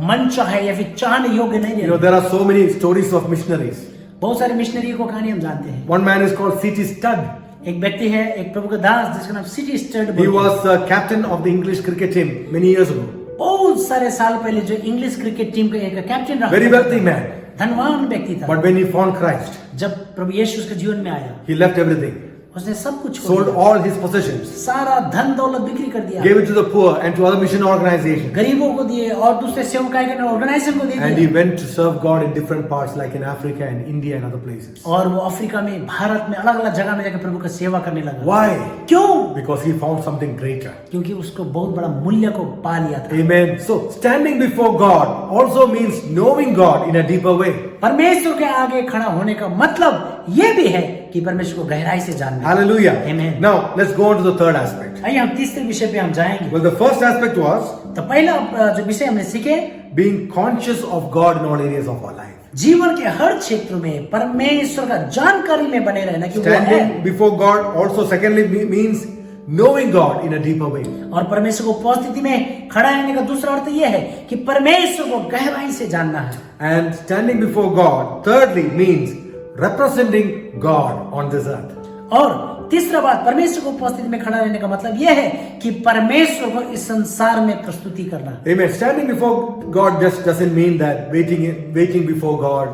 [SPEAKER 11] मन चाहे या फिर चाहने योग्य नहीं
[SPEAKER 3] You know,
[SPEAKER 11] है.
[SPEAKER 3] there are so many stories of missionaries.
[SPEAKER 11] बहुत सारे मिशनरी को कहानी हम जानते हैं.
[SPEAKER 3] One man is called C.T. Studd.
[SPEAKER 11] एक व्यक्ति है, एक प्रभु का दास, जिसका नाम C.T. Stud.
[SPEAKER 3] He was captain of the English cricket team many years ago.
[SPEAKER 11] बहुत सारे साल पहले जो इंग्लिश क्रिकेट टीम का एक कैप्टन रहा.
[SPEAKER 3] Very wealthy man.
[SPEAKER 11] धनवान व्यक्ति था.
[SPEAKER 3] But when he found Christ,
[SPEAKER 11] जब प्रभु यीशु उसके जीवन में आया,
[SPEAKER 3] he left everything.
[SPEAKER 11] उसने सब कुछ छोड़
[SPEAKER 3] Sold
[SPEAKER 11] दिया.
[SPEAKER 3] all his possessions.
[SPEAKER 11] सारा धन दौलत बिक्री कर दिया.
[SPEAKER 3] Gave it to the poor and to other mission organizations.
[SPEAKER 11] गरीबों को दिए और दूसरे सेवकाई के ऑर्गेनाइजेशन को दे
[SPEAKER 3] And he
[SPEAKER 11] दिए.
[SPEAKER 3] went to serve God in different parts like in Africa and India and other places.
[SPEAKER 11] और वो अफ्रीका में, भारत में अलग अलग जगह में जाकर प्रभु का सेवा करने लगा.
[SPEAKER 3] Why?
[SPEAKER 11] क्यों?
[SPEAKER 3] Because he found something greater.
[SPEAKER 11] क्योंकि उसको बहुत बड़ा मूल्य को पा लिया था.
[SPEAKER 3] Amen. So standing before God also means knowing God in a deeper way.
[SPEAKER 11] परमेश्वर के आगे खड़ा होने का मतलब ये भी है कि परमेश्वर को गहराई से जानना.
[SPEAKER 3] Hallelujah.
[SPEAKER 11] Amen.
[SPEAKER 3] Now let's go on to the third aspect.
[SPEAKER 11] आइए हम तीसरे विषय पे हम जाएंगे.
[SPEAKER 3] Well, the first aspect was
[SPEAKER 11] तो पहला जो विषय हमने सीखे,
[SPEAKER 3] being conscious of God in all areas of our life.
[SPEAKER 11] जीवन के हर क्षेत्र में परमेश्वर का जानकारी में बने रहना कि वो है.
[SPEAKER 3] Standing before God also secondly means knowing God in a deeper way.
[SPEAKER 11] और परमेश्वर को उपस्थिति में खड़ा रहने का दूसरा अर्थ यह है कि परमेश्वर को गहराई से जानना है.
[SPEAKER 3] And standing before God thirdly means representing God on this earth.
[SPEAKER 11] और तीसरा बात, परमेश्वर को उपस्थिति में खड़ा रहने का मतलब यह है कि परमेश्वर को इस संसार में प्रस्तुति करना.
[SPEAKER 3] Amen. Standing before God just doesn't mean that waiting before God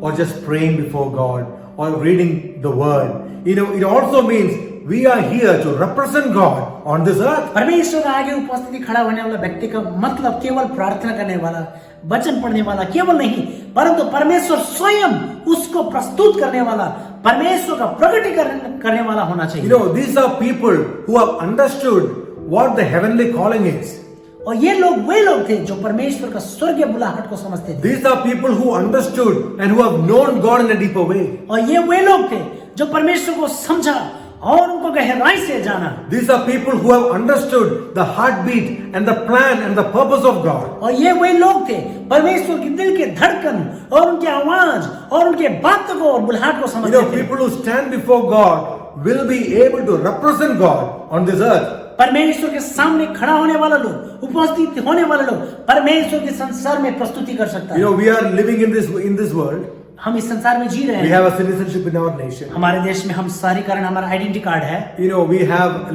[SPEAKER 3] or just praying before God or reading the word. You know, it also means we are here to represent God on this earth.
[SPEAKER 11] परमेश्वर के आगे उपस्थिति खड़ा होने वाला व्यक्ति का मतलब केवल प्रार्थना करने वाला, वचन पढ़ने वाला केवल नहीं, परंतु परमेश्वर स्वयं उसको प्रस्तुत करने वाला, परमेश्वर का प्रकटीकरण करने वाला होना चाहिए.
[SPEAKER 3] You know, these are people who have understood what the heavenly calling is.
[SPEAKER 11] और ये लोग वे लोग थे जो परमेश्वर का स्वर्गीय बुलाहट को समझते थे.
[SPEAKER 3] These are people who understood and who have known God in a deeper way.
[SPEAKER 11] और ये वे लोग थे जो परमेश्वर को समझा और उनको गहराई से जाना.
[SPEAKER 3] These are people who have understood the heartbeat and the plan and the purpose of God.
[SPEAKER 11] और ये वे लोग थे परमेश्वर की दिल के धड़कन और उनकी आवाज और उनके बातों को और बुलाहट को
[SPEAKER 3] You
[SPEAKER 11] समझते
[SPEAKER 3] know,
[SPEAKER 11] थे.
[SPEAKER 3] people who stand before God will be able to represent God on this earth.
[SPEAKER 11] परमेश्वर के सामने खड़ा होने वाला लोग, उपस्थित होने वाले लोग परमेश्वर के संसार में प्रस्तुति कर सकता
[SPEAKER 3] You
[SPEAKER 11] है.
[SPEAKER 3] know, we are living in this world.
[SPEAKER 11] हम इस संसार में जी रहे
[SPEAKER 3] We
[SPEAKER 11] हैं.
[SPEAKER 3] have a citizenship in our nation.
[SPEAKER 11] हमारे देश में हम शहरीकरण, हमारा आइडेंटिटी कार्ड है.
[SPEAKER 3] You know, we have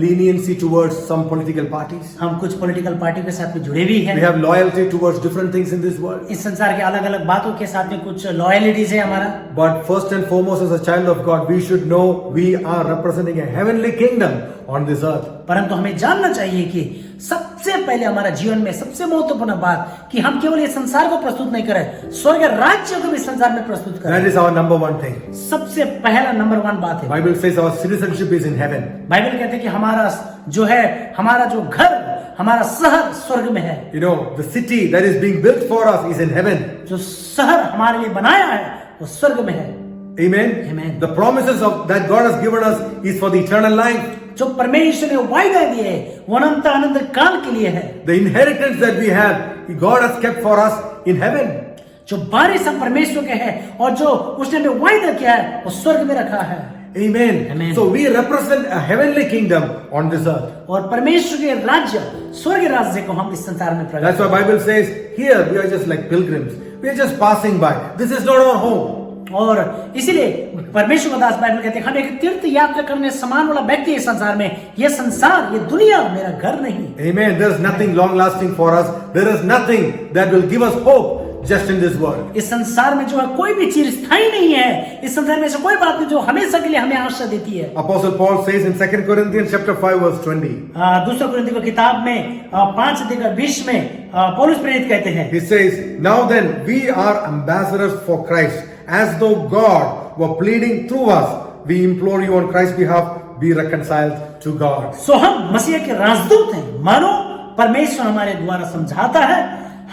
[SPEAKER 3] leniency towards some political parties.
[SPEAKER 11] हम कुछ पॉलिटिकल पार्टी के साथ में जुड़े भी
[SPEAKER 3] We
[SPEAKER 11] हैं.
[SPEAKER 3] have loyalty towards different things in this world.
[SPEAKER 11] इस संसार के अलग अलग बातों के साथ में कुछ लॉयलिटीज है हमारा.
[SPEAKER 3] But first and foremost, as a child of God, we should know we are representing a heavenly kingdom on this earth.
[SPEAKER 11] परंतु हमें जानना चाहिए कि सबसे पहले हमारा जीवन में सबसे महत्वपूर्ण बात कि हम केवल ये संसार को प्रस्तुत नहीं करें, स्वर्ग राज्य को भी संसार में प्रस्तुत करें.
[SPEAKER 3] That is our number one thing.
[SPEAKER 11] सबसे पहला नंबर 1 बात है.
[SPEAKER 3] Bible says our citizenship is in heaven.
[SPEAKER 11] Bible कहते हैं कि हमारा जो है, हमारा जो घर, हमारा शहर स्वर्ग में है.
[SPEAKER 3] You know, the city that is being built for us is in heaven.
[SPEAKER 11] जो शहर हमारे लिए बनाया है वो स्वर्ग में है.
[SPEAKER 3] Amen.
[SPEAKER 11] Amen.
[SPEAKER 3] The promises of that God has given us is for the eternal life.
[SPEAKER 11] जो परमेश्वर ने वायदा दिए है वो अनंत आनंद काल के लिए है.
[SPEAKER 3] The inheritance that we have, God has kept for us in heaven.
[SPEAKER 11] जो वारिस हम परमेश्वर के हैं और जो उसने हमें वायदा किया है वो स्वर्ग में रखा है.
[SPEAKER 3] Amen.
[SPEAKER 11] Amen.
[SPEAKER 3] So we represent a heavenly kingdom on this earth.
[SPEAKER 11] और परमेश्वर के राज्य, स्वर्ग राज्य को हम इस संसार में प्रकट.
[SPEAKER 3] That's why Bible says here we are just like pilgrims. We are just passing by. This is not our home.
[SPEAKER 11] और इसीलिए परमेश्वर का दास बाइबल कहते हैं हम एक तीर्थ यात्रा करने समान वाला व्यक्ति है संसार में. ये संसार, ये दुनिया मेरा घर नहीं.
[SPEAKER 3] Amen. There is nothing long lasting for us. There is nothing that will give us hope. just in this world.
[SPEAKER 11] इस संसार में जो है कोई भी चीज स्थायी नहीं है। इस संसार में से कोई बात नहीं जो हमेशा के लिए हमें आशा देती है।
[SPEAKER 3] Apostle Paul says in 2 Corinthians chapter 5 verse 20.
[SPEAKER 11] दूसरा कुरिन्थियों की किताब में 5:20 में पौलुस प्रेरित कहते हैं,
[SPEAKER 3] He says, "Now then, we are ambassadors for Christ, as though God were pleading through us. We implore you on Christ's behalf, be reconciled to God."
[SPEAKER 11] सो हम मसीह के राजदूत हैं, मानो परमेश्वर हमारे द्वारा समझाता है।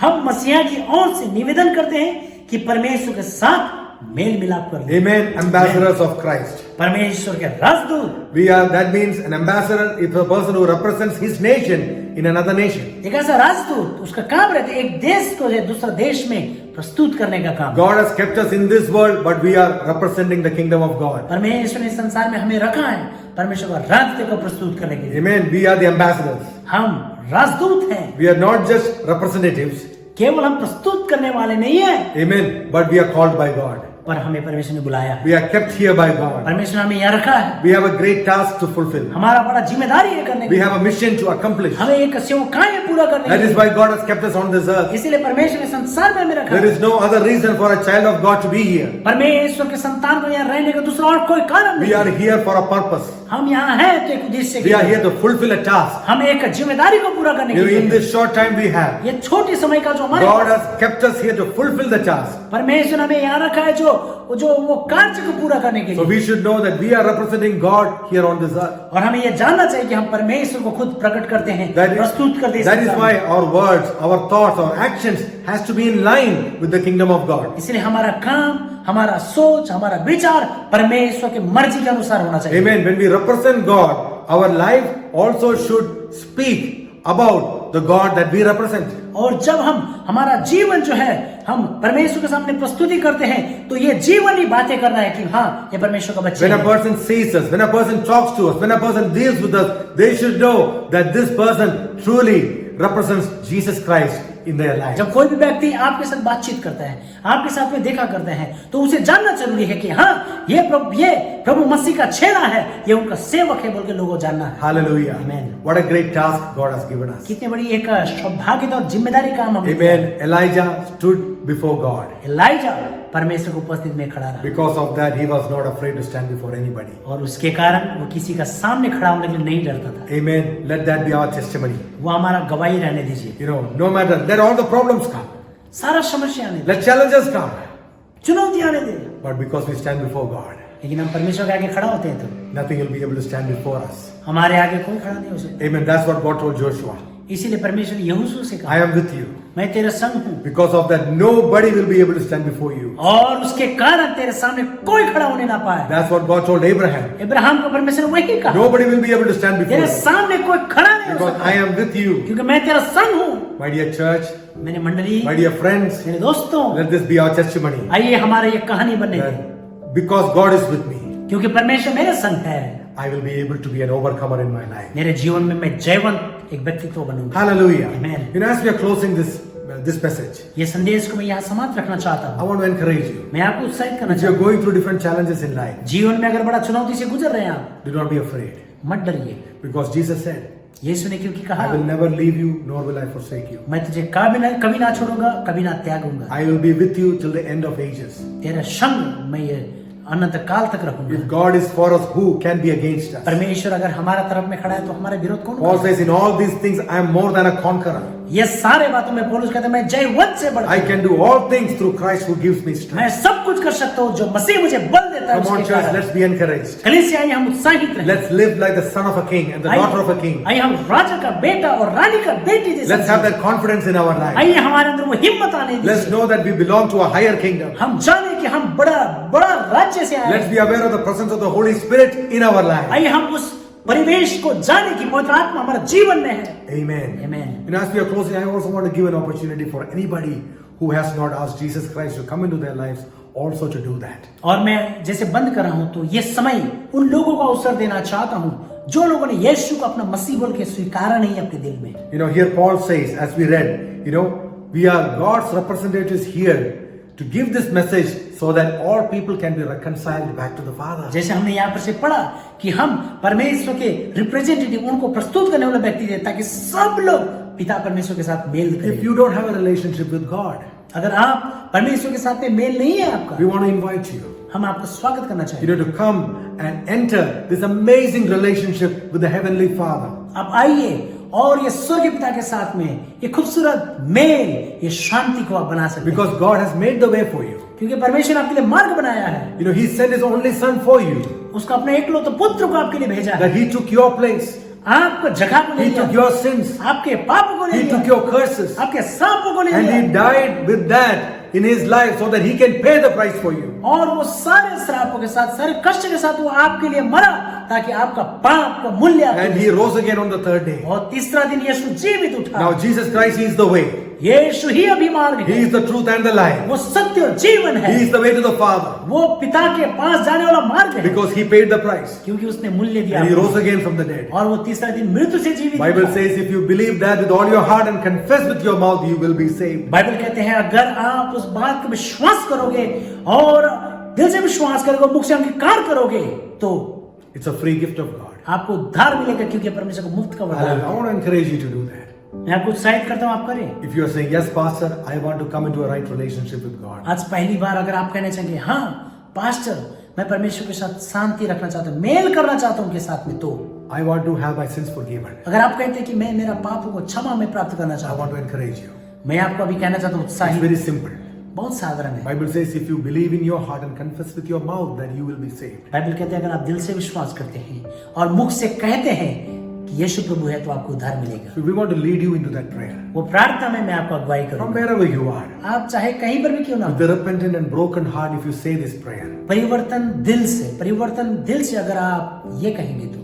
[SPEAKER 11] हम मसीहा की ओर से निवेदन करते हैं कि परमेश्वर के साथ मेल मिलाप कर ले।
[SPEAKER 3] Amen. Ambassadors of Christ.
[SPEAKER 11] परमेश्वर के राजदूत।
[SPEAKER 3] We are. That means an ambassador is a person who represents his nation in another nation.
[SPEAKER 11] एक ऐसा राजदूत, उसका काम रहता है एक देश को दूसरा देश में प्रस्तुत करने का काम।
[SPEAKER 3] God has kept us in this world, but we are representing the kingdom of God.
[SPEAKER 11] परमेश्वर ने संसार में हमें रखा है परमेश्वर का राज्य को प्रस्तुत करने के लिए।
[SPEAKER 3] Amen. We are the ambassadors.
[SPEAKER 11] हम राजदूत हैं।
[SPEAKER 3] We are not just representatives.
[SPEAKER 11] केवल हम प्रस्तुत करने वाले नहीं है।
[SPEAKER 3] Amen. But we are called by God.
[SPEAKER 11] पर हमें परमेश्वर ने बुलाया है।
[SPEAKER 3] We are kept here by God.
[SPEAKER 11] परमेश्वर ने हमें यहाँ रखा है।
[SPEAKER 3] We have a great task to fulfill.
[SPEAKER 11] हमारा बड़ा जिम्मेदारी है करने की।
[SPEAKER 3] We have a mission to accomplish.
[SPEAKER 11] हमें एक सेवकाई पूरा करने की।
[SPEAKER 3] That is why God has kept us on this earth.
[SPEAKER 11] इसीलिए परमेश्वर ने संसार में हमें रखा है।
[SPEAKER 3] There is no other reason for a child of God to be here.
[SPEAKER 11] परमेश्वर के संतान को यहाँ रहने का दूसरा और कोई कारण नहीं।
[SPEAKER 3] We are here for a purpose.
[SPEAKER 11] हम यहाँ हैं तो एक उद्देश्य के
[SPEAKER 3] We are
[SPEAKER 11] लिए।
[SPEAKER 3] here to fulfill a task.
[SPEAKER 11] हम एक जिम्मेदारी को पूरा करने के
[SPEAKER 3] You know,
[SPEAKER 11] लिए।
[SPEAKER 3] in this short time we have,
[SPEAKER 11] ये छोटे समय का जो हमारे
[SPEAKER 3] God has kept us here to fulfill the task.
[SPEAKER 11] परमेश्वर ने हमें यहाँ रखा है जो वो कार्य को पूरा करने के
[SPEAKER 3] So
[SPEAKER 11] लिए।
[SPEAKER 3] we should know that we are representing God here on this earth.
[SPEAKER 11] और हमें ये जानना चाहिए कि हम परमेश्वर को खुद प्रकट करते हैं, प्रस्तुत करते हैं।
[SPEAKER 3] That is why our words, our thoughts, our actions has to be in line with the kingdom of God.
[SPEAKER 11] इसलिए हमारा काम, हमारा सोच, हमारा विचार परमेश्वर के मर्जी के अनुसार होना चाहिए।
[SPEAKER 3] Amen. When we represent God, our life also should speak about the God that we represent.
[SPEAKER 11] और जब हमारा जीवन जो है हम परमेश्वर के सामने प्रस्तुति करते हैं तो ये जीवन ही बातें करना है कि हाँ ये परमेश्वर का बच्चा
[SPEAKER 3] When
[SPEAKER 11] है।
[SPEAKER 3] a person sees us, when a person talks to us, when a person deals with us, they should know that this person truly represents Jesus Christ in their life.
[SPEAKER 11] जब कोई भी व्यक्ति आपके साथ बातचीत करता है, आपके साथ में देखा करते हैं, तो उसे जानना जरूरी है कि हाँ ये प्रभु मसीह का चेला है, ये उनका सेवक है बोल के लोगों जानना है।
[SPEAKER 3] Hallelujah.
[SPEAKER 11] Amen.
[SPEAKER 3] What a great task God has given us.
[SPEAKER 11] कितनी बड़ी एक सौभाग्य और जिम्मेदारी काम हमें।
[SPEAKER 3] Amen. Elijah stood before God.
[SPEAKER 11] Elijah परमेश्वर की उपस्थिति में खड़ा रहा।
[SPEAKER 3] Because of that, he was not afraid to stand before anybody.
[SPEAKER 11] और उसके कारण वो किसी का सामने खड़ा होने के लिए नहीं डरता था।
[SPEAKER 3] Amen. Let that be our testimony.
[SPEAKER 11] वो हमारा गवाही रहने दीजिए।
[SPEAKER 3] You know, no matter, let all the problems come.
[SPEAKER 11] सारा समस्या आने दे,
[SPEAKER 3] Let challenges come.
[SPEAKER 11] चुनौती आने दे,
[SPEAKER 3] But because we stand before God,
[SPEAKER 11] लेकिन हम परमेश्वर के आगे खड़ा होते हैं तो
[SPEAKER 3] nothing will be able to stand before us.
[SPEAKER 11] हमारे आगे कोई खड़ा नहीं हो सकता।
[SPEAKER 3] Amen. That's what God told Joshua.
[SPEAKER 11] इसीलिए परमेश्वर ने यहोशू से
[SPEAKER 3] I
[SPEAKER 11] कहा,
[SPEAKER 3] am with you.
[SPEAKER 11] मैं तेरे संग हूँ।
[SPEAKER 3] Because of that, nobody will be able to stand before you.
[SPEAKER 11] और उसके कारण तेरे सामने कोई खड़ा होने ना पाए।
[SPEAKER 3] That's what God told Abraham.
[SPEAKER 11] Ibrahim को परमेश्वर ने वही कहा,
[SPEAKER 3] Nobody will be able to stand before
[SPEAKER 11] तेरे
[SPEAKER 3] you.
[SPEAKER 11] सामने कोई खड़ा नहीं हो
[SPEAKER 3] Because
[SPEAKER 11] सकता
[SPEAKER 3] I am with you.
[SPEAKER 11] क्योंकि मैं तेरा संग हूँ।
[SPEAKER 3] My dear church,
[SPEAKER 11] मेरे मंडली,
[SPEAKER 3] my dear friends,
[SPEAKER 11] मेरे दोस्तों,
[SPEAKER 3] let this be our testimony.
[SPEAKER 11] आइए हमारे ये कहानी बनने दे,
[SPEAKER 3] That because God is with me,
[SPEAKER 11] क्योंकि परमेश्वर मेरे संग है,
[SPEAKER 3] I will be able to be an overcomer in my life.
[SPEAKER 11] मेरे जीवन में मैं जयवंत एक व्यक्तित्व बनूंगा।
[SPEAKER 3] Hallelujah.
[SPEAKER 11] Amen.
[SPEAKER 3] You know, as we are closing this message,
[SPEAKER 11] ये संदेश को मैं यहाँ समाप्त रखना चाहता
[SPEAKER 3] I
[SPEAKER 11] हूँ।
[SPEAKER 3] want to encourage you.
[SPEAKER 11] मैं आपको उत्साहित करना
[SPEAKER 3] If you are
[SPEAKER 11] चाहता हूँ।
[SPEAKER 3] going through different challenges in life,
[SPEAKER 11] जीवन में अगर बड़ा चुनौती से गुजर रहे हैं आप,
[SPEAKER 3] do not be afraid.
[SPEAKER 11] मत डरिए,
[SPEAKER 3] Because Jesus said,
[SPEAKER 11] यीशु ने क्योंकि कहा,
[SPEAKER 3] I will never leave you, nor will I forsake you.
[SPEAKER 11] मैं तुझे कभी ना छोड़ूंगा, कभी ना त्यागूंगा।
[SPEAKER 3] I will be with you till the end of ages.
[SPEAKER 11] तेरे संग मैं ये अनंत काल तक रहूंगा।
[SPEAKER 3] If God is for us, who can be against us?
[SPEAKER 11] परमेश्वर अगर हमारा तरफ में खड़ा है तो हमारे विरोध कौन
[SPEAKER 3] Paul
[SPEAKER 11] कर
[SPEAKER 3] says, in all these things, I am more than a conqueror.
[SPEAKER 11] सकता है? ये सारे बातों में पौलुस कहता है मैं जयवंत से बढ़कर
[SPEAKER 3] I can do all things through Christ who gives me
[SPEAKER 11] मैं
[SPEAKER 3] strength.
[SPEAKER 11] सब कुछ कर सकता हूँ जो मसीह मुझे बल देता है।
[SPEAKER 3] Come on,
[SPEAKER 11] उसके
[SPEAKER 3] church,
[SPEAKER 11] कारण।
[SPEAKER 3] let's be encouraged.
[SPEAKER 11] कलीसिया आइए हम उत्साहित रहें।
[SPEAKER 3] Let's live like the son of a king and the daughter of a king.
[SPEAKER 11] आइए हम राजा का बेटा और रानी का बेटी जैसा
[SPEAKER 3] Let's have that confidence in our life.
[SPEAKER 11] आइए हमारे अंदर वो हिम्मत आने
[SPEAKER 3] Let's
[SPEAKER 11] दीजिए।
[SPEAKER 3] know that we belong to a higher kingdom.
[SPEAKER 11] हम जाने कि हम बड़ा राज्य से आए
[SPEAKER 3] Let's
[SPEAKER 11] हैं।
[SPEAKER 3] be aware of the presence of the Holy Spirit in our life.
[SPEAKER 11] आइए हम उस परिवेश को जाने की पवित्र आत्मा हमारे जीवन में है।
[SPEAKER 3] Amen.
[SPEAKER 11] Amen.
[SPEAKER 3] And as we are closing, I also want to give an opportunity for anybody who has not asked Jesus Christ to come into their lives also to do that.
[SPEAKER 11] और मैं जैसे बंद कर रहा हूं तो ये समय उन लोगों को अवसर देना चाहता हूं जो लोगों ने यीशु को अपना मसीह बोल के स्वीकारा नहीं अपने दिल में।
[SPEAKER 3] You know, here Paul says, as we read, you know, we are God's representatives here to give this message so that all people can be reconciled back to the Father.
[SPEAKER 11] जैसे हमने यहाँ पर से पढ़ा कि हम परमेश्वर के रिप्रेजेंटेटिव उनको प्रस्तुत करने वाले व्यक्ति थे ताकि सब लोग पिता परमेश्वर के साथ मेल करें।
[SPEAKER 3] If you don't have a relationship with God,
[SPEAKER 11] अगर आप परमेश्वर के साथ में मेल नहीं है आपका,
[SPEAKER 3] we want to invite you.
[SPEAKER 11] हम आपका स्वागत करना
[SPEAKER 3] You
[SPEAKER 11] चाहेंगे।
[SPEAKER 3] know, to come and enter this amazing relationship with the Heavenly Father.
[SPEAKER 11] आप आइए और ये स्वर्ग पिता के साथ में ये खूबसूरत मेल, ये शांति को आप बना सकते हैं,
[SPEAKER 3] Because God has made the way for you.
[SPEAKER 11] क्योंकि परमेश्वर ने आपके लिए मार्ग बनाया है।
[SPEAKER 3] You know, He sent His only Son for you.
[SPEAKER 11] उसका अपने एकलौते पुत्र को आपके लिए भेजा है।
[SPEAKER 3] That He took your place.
[SPEAKER 11] आपको जगह को ले
[SPEAKER 3] He
[SPEAKER 11] लिया,
[SPEAKER 3] took your sins.
[SPEAKER 11] आपके पापों को ले
[SPEAKER 3] He
[SPEAKER 11] लिया,
[SPEAKER 3] took your curses.
[SPEAKER 11] आपके सांपों को ले
[SPEAKER 3] And
[SPEAKER 11] लिया,
[SPEAKER 3] He died with that in His life so that He can pay the price for you.
[SPEAKER 11] और वो सारे श्रापों के साथ, सारे कष्ट के साथ वो आपके लिए मरा ताकि आपका पाप का मूल्य आपको
[SPEAKER 3] And He rose again on the third day.
[SPEAKER 11] और तीसरा दिन यीशु जीवित उठा।
[SPEAKER 3] Now Jesus Christ, He is the way.
[SPEAKER 11] यीशु ही अभी मार्ग
[SPEAKER 3] He
[SPEAKER 11] है,
[SPEAKER 3] is the truth and the life.
[SPEAKER 11] वो सत्य और जीवन है,
[SPEAKER 3] He is the way to the Father.
[SPEAKER 11] वो पिता के पास जाने वाला मार्ग है,
[SPEAKER 3] Because He paid the price.
[SPEAKER 11] क्योंकि उसने मूल्य दिया
[SPEAKER 3] And He rose again from the dead.
[SPEAKER 11] और वो तीसरा दिन मृत्यु से जीवित
[SPEAKER 3] Bible
[SPEAKER 11] उठा।
[SPEAKER 3] says if you believe that with all your heart and confess with your mouth, you will be saved.
[SPEAKER 11] Bible कहते हैं अगर आप उस बात का विश्वास करोगे और दिल से विश्वास करोगे, मुख से अंगीकार करोगे, तो
[SPEAKER 3] It's a free gift of God.
[SPEAKER 11] आपको उद्धार मिलेगा, क्योंकि परमेश्वर को मुफ्त का वरदान
[SPEAKER 3] Hallelujah. I
[SPEAKER 11] है।
[SPEAKER 3] want to encourage you to do that.
[SPEAKER 11] मैं आपको उत्साहित करता हूँ आप करें।
[SPEAKER 3] If you are saying, yes, Pastor, I want to come into a right relationship with God.
[SPEAKER 11] आज पहली बार अगर आप कहना चाहेंगे हाँ पास्टर मैं परमेश्वर के साथ शांति रखना चाहता हूँ, मेल करना चाहता हूँ उनके साथ में, तो
[SPEAKER 3] I want to have my sins forgiven.
[SPEAKER 11] अगर आप कहते हैं कि मैं मेरा पापों को क्षमा में प्राप्त करना
[SPEAKER 3] I
[SPEAKER 11] चाहता
[SPEAKER 3] want
[SPEAKER 11] हूँ,
[SPEAKER 3] to encourage you.
[SPEAKER 11] मैं आपको अभी कहना चाहता हूँ
[SPEAKER 3] It's
[SPEAKER 11] उत्साहित,
[SPEAKER 3] very simple.
[SPEAKER 11] बहुत साधारण है।
[SPEAKER 3] Bible says if you believe in your heart and confess with your mouth, that you will be saved.
[SPEAKER 11] Bible कहते हैं अगर आप दिल से विश्वास करते हैं और मुख से कहते हैं कि यीशु प्रभु है, तो आपको उद्धार मिलेगा।
[SPEAKER 3] So we want to lead you into that prayer.
[SPEAKER 11] वो प्रार्थना में मैं आपको अगुवाई
[SPEAKER 3] From
[SPEAKER 11] करूंगा।
[SPEAKER 3] wherever you are.
[SPEAKER 11] आप चाहे कहीं पर भी क्यों ना हो,
[SPEAKER 3] With a repentant and broken heart, if you say this prayer,
[SPEAKER 11] परिवर्तन दिल से अगर आप ये कहेंगे तो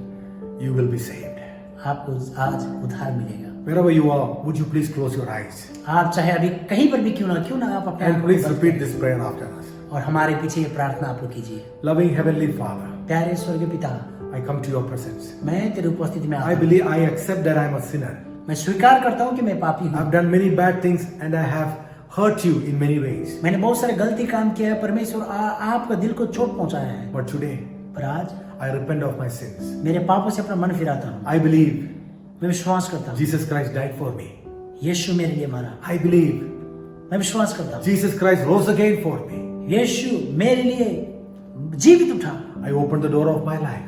[SPEAKER 3] you will be saved.
[SPEAKER 11] आपको आज उद्धार मिलेगा।
[SPEAKER 3] Wherever you are, would you please close your eyes?
[SPEAKER 11] आप चाहे अभी कहीं पर भी क्यों ना आप अपने
[SPEAKER 3] And
[SPEAKER 11] आंखों को
[SPEAKER 3] please
[SPEAKER 11] बंद
[SPEAKER 3] repeat
[SPEAKER 11] करें
[SPEAKER 3] this prayer after us.
[SPEAKER 11] और हमारे पीछे ये प्रार्थना आप लोग कीजिए।
[SPEAKER 3] Loving Heavenly Father,
[SPEAKER 11] प्यारे स्वर्गीय पिता,
[SPEAKER 3] I come to your presence.
[SPEAKER 11] मैं तेरी उपस्थिति में
[SPEAKER 3] I
[SPEAKER 11] आता हूँ।
[SPEAKER 3] believe, I accept that I am a sinner.
[SPEAKER 11] मैं स्वीकार करता हूँ कि मैं पापी हूँ।
[SPEAKER 3] I've done many bad things and I have hurt you in many ways.
[SPEAKER 11] मैंने बहुत सारे गलती काम किया है, परमेश्वर आपका दिल को चोट पहुंचाया है।
[SPEAKER 3] But today,
[SPEAKER 11] पर आज
[SPEAKER 3] I repent of my sins.
[SPEAKER 11] मेरे पापों से अपना मन फिराता हूँ।
[SPEAKER 3] I believe
[SPEAKER 11] मैं विश्वास करता हूँ
[SPEAKER 3] Jesus Christ died for me.
[SPEAKER 11] यीशु मेरे लिए मरा।
[SPEAKER 3] I believe
[SPEAKER 11] मैं विश्वास करता हूँ
[SPEAKER 3] Jesus Christ rose again for me.
[SPEAKER 11] यीशु मेरे लिए जीवित उठा।
[SPEAKER 3] I opened the door of my life.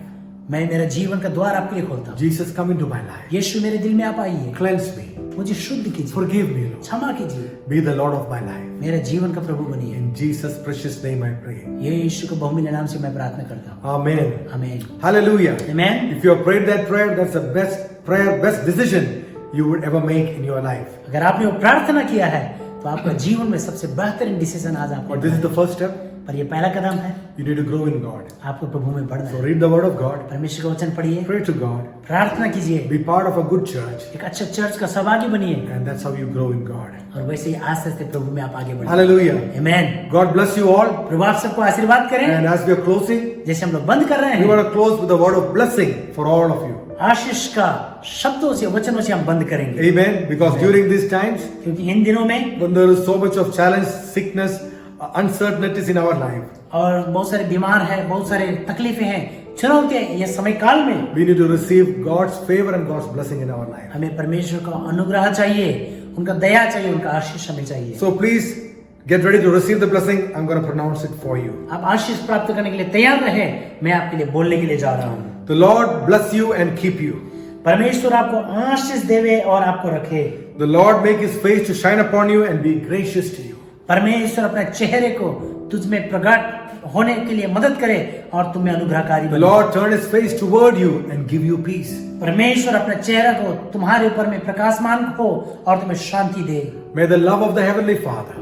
[SPEAKER 11] मैं मेरा जीवन का द्वार आपके लिए खोलता हूँ।
[SPEAKER 3] Jesus, come into my life.
[SPEAKER 11] यीशु मेरे दिल में आप आइए,
[SPEAKER 3] Cleanse me.
[SPEAKER 11] मुझे शुद्ध कीजिए,
[SPEAKER 3] Forgive me, Lord.
[SPEAKER 11] क्षमा कीजिए,
[SPEAKER 3] Be the Lord of my life.
[SPEAKER 11] मेरे जीवन का प्रभु बनिए।
[SPEAKER 3] In Jesus' precious name I pray.
[SPEAKER 11] ये यीशु के बहुमूल्य नाम से मैं प्रार्थना करता हूँ।
[SPEAKER 3] Amen.
[SPEAKER 11] आमीन।
[SPEAKER 3] Hallelujah.
[SPEAKER 11] Amen.
[SPEAKER 3] If you have prayed that prayer, that's the best prayer, best decision you would ever make in your life.
[SPEAKER 11] अगर आपने वो प्रार्थना किया है तो आपका जीवन में सबसे बेहतरीन डिसीजन आज आपको।
[SPEAKER 3] But this is the first step.
[SPEAKER 11] पर ये पहला कदम है,
[SPEAKER 3] You need to grow in God.
[SPEAKER 11] आपको प्रभु में बढ़ना
[SPEAKER 3] So
[SPEAKER 11] है।
[SPEAKER 3] read the word of God.
[SPEAKER 11] परमेश्वर का वचन पढ़िए,
[SPEAKER 3] Pray to God.
[SPEAKER 11] प्रार्थना कीजिए,
[SPEAKER 3] Be part of a good church.
[SPEAKER 11] एक अच्छा चर्च का सहभागी बनिए,
[SPEAKER 3] And that's how you grow in God.
[SPEAKER 11] और वैसे ही आस्ते आस्ते प्रभु में आप आगे बढ़े।
[SPEAKER 3] Hallelujah.
[SPEAKER 11] आमीन।
[SPEAKER 3] God bless you all.
[SPEAKER 11] प्रभु आप सबको आशीर्वाद करें।
[SPEAKER 3] And as we are closing,
[SPEAKER 11] जैसे हम लोग बंद कर रहे
[SPEAKER 3] we
[SPEAKER 11] हैं,
[SPEAKER 3] want to close with a word of blessing for all of you.
[SPEAKER 11] आशीष का शब्दों से, वचनों से हम बंद करेंगे,
[SPEAKER 3] Amen. Because during these times,
[SPEAKER 11] क्योंकि इन दिनों में
[SPEAKER 3] when there is so much of challenge, sickness, uncertainties in our life,
[SPEAKER 11] और बहुत सारे बीमार हैं, बहुत सारे तकलीफें हैं, चुनौतियां, ये समय काल में
[SPEAKER 3] we need to receive God's favor and God's blessing in our life.
[SPEAKER 11] हमें परमेश्वर का अनुग्रह चाहिए, उनका दया चाहिए, उनका आशीष हमें चाहिए।
[SPEAKER 3] So please get ready to receive the blessing. I'm going to pronounce it for you.
[SPEAKER 11] आप आशीष प्राप्त करने के लिए तैयार रहे, मैं आपके लिए बोलने के लिए जा रहा हूँ।
[SPEAKER 3] The Lord bless you and keep you.
[SPEAKER 11] परमेश्वर आपको आशीष देवे और आपको रखे।
[SPEAKER 3] The Lord make His face to shine upon you and be gracious to you.
[SPEAKER 11] परमेश्वर अपने चेहरे को तुझ में प्रकट होने के लिए मदद करे और तुम्हें अनुग्रहकारी
[SPEAKER 3] The
[SPEAKER 11] बने।
[SPEAKER 3] Lord turn His face toward you and give you peace.
[SPEAKER 11] परमेश्वर अपने चेहरे को तुम्हारे ऊपर में प्रकाशमान हो और तुम्हें शांति दे।
[SPEAKER 3] May the love of the Heavenly Father,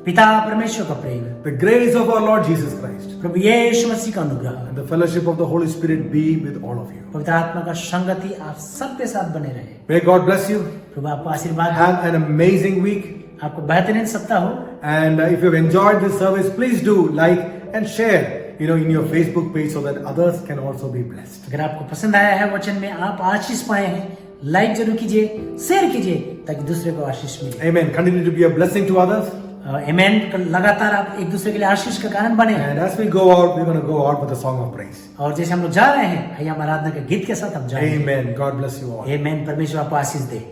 [SPEAKER 11] पिता परमेश्वर का प्रेम,
[SPEAKER 3] the grace of our Lord Jesus Christ,
[SPEAKER 11] प्रभु यीशु मसीह का अनुग्रह,
[SPEAKER 3] and the fellowship of the Holy Spirit be with all of you.
[SPEAKER 11] पवित्र आत्मा का संगति आप सबके साथ बने रहे।
[SPEAKER 3] May God bless you.
[SPEAKER 11] प्रभु आपको आशीर्वाद दे,
[SPEAKER 3] Have an amazing week.
[SPEAKER 11] आपको बेहतरीन सप्ताह हो।
[SPEAKER 3] And if you've enjoyed this service, please do like and share, in your Facebook page so that others can also be blessed.
[SPEAKER 11] अगर आपको पसंद आया है वचन में, आप आशीष पाए हैं, लाइक जरूर कीजिए, शेयर कीजिए ताकि दूसरे को आशीष मिले।
[SPEAKER 3] Amen. Continue to be a blessing to others.
[SPEAKER 11] आमीन। लगातार आप एक दूसरे के लिए आशीष का कारण बने।
[SPEAKER 3] And as we go out, we're going to go out with a song of praise.
[SPEAKER 11] और जैसे हम लोग जा रहे हैं, आइए हम आराधना के गीत के साथ हम जाएंगे।
[SPEAKER 3] Amen. God bless you all.
[SPEAKER 11] आमीन। परमेश्वर आपको आशीष दे।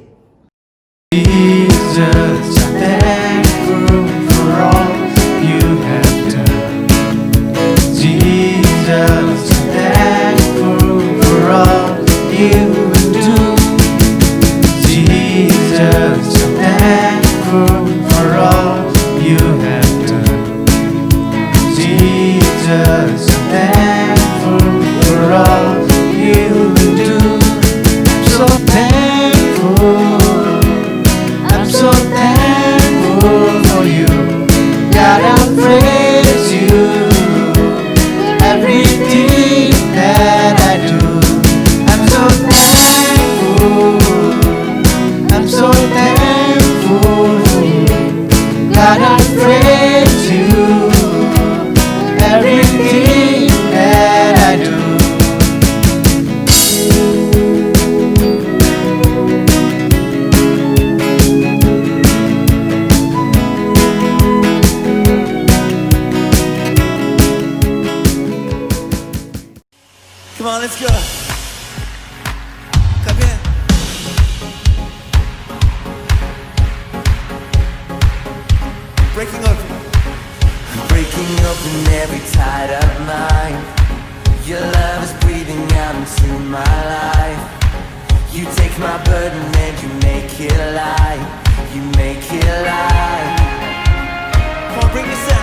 [SPEAKER 7] Jesus, thankful for all you have done. Jesus, thankful for all you will do. Jesus, thankful for all you have done. Jesus, thankful for all you will do. I'm so thankful. I'm so thankful for you. God, I praise you. Everything that I do, I'm so thankful. I'm so thankful for you. God, I praise you. Everything that I do.
[SPEAKER 1] Come on, let's go. Come here. Breaking open.
[SPEAKER 2] Breaking open every tied up mind. Your love is breathing out into my life. You take my burden and you make it alive. You make it alive.
[SPEAKER 1] Come on, bring the sound.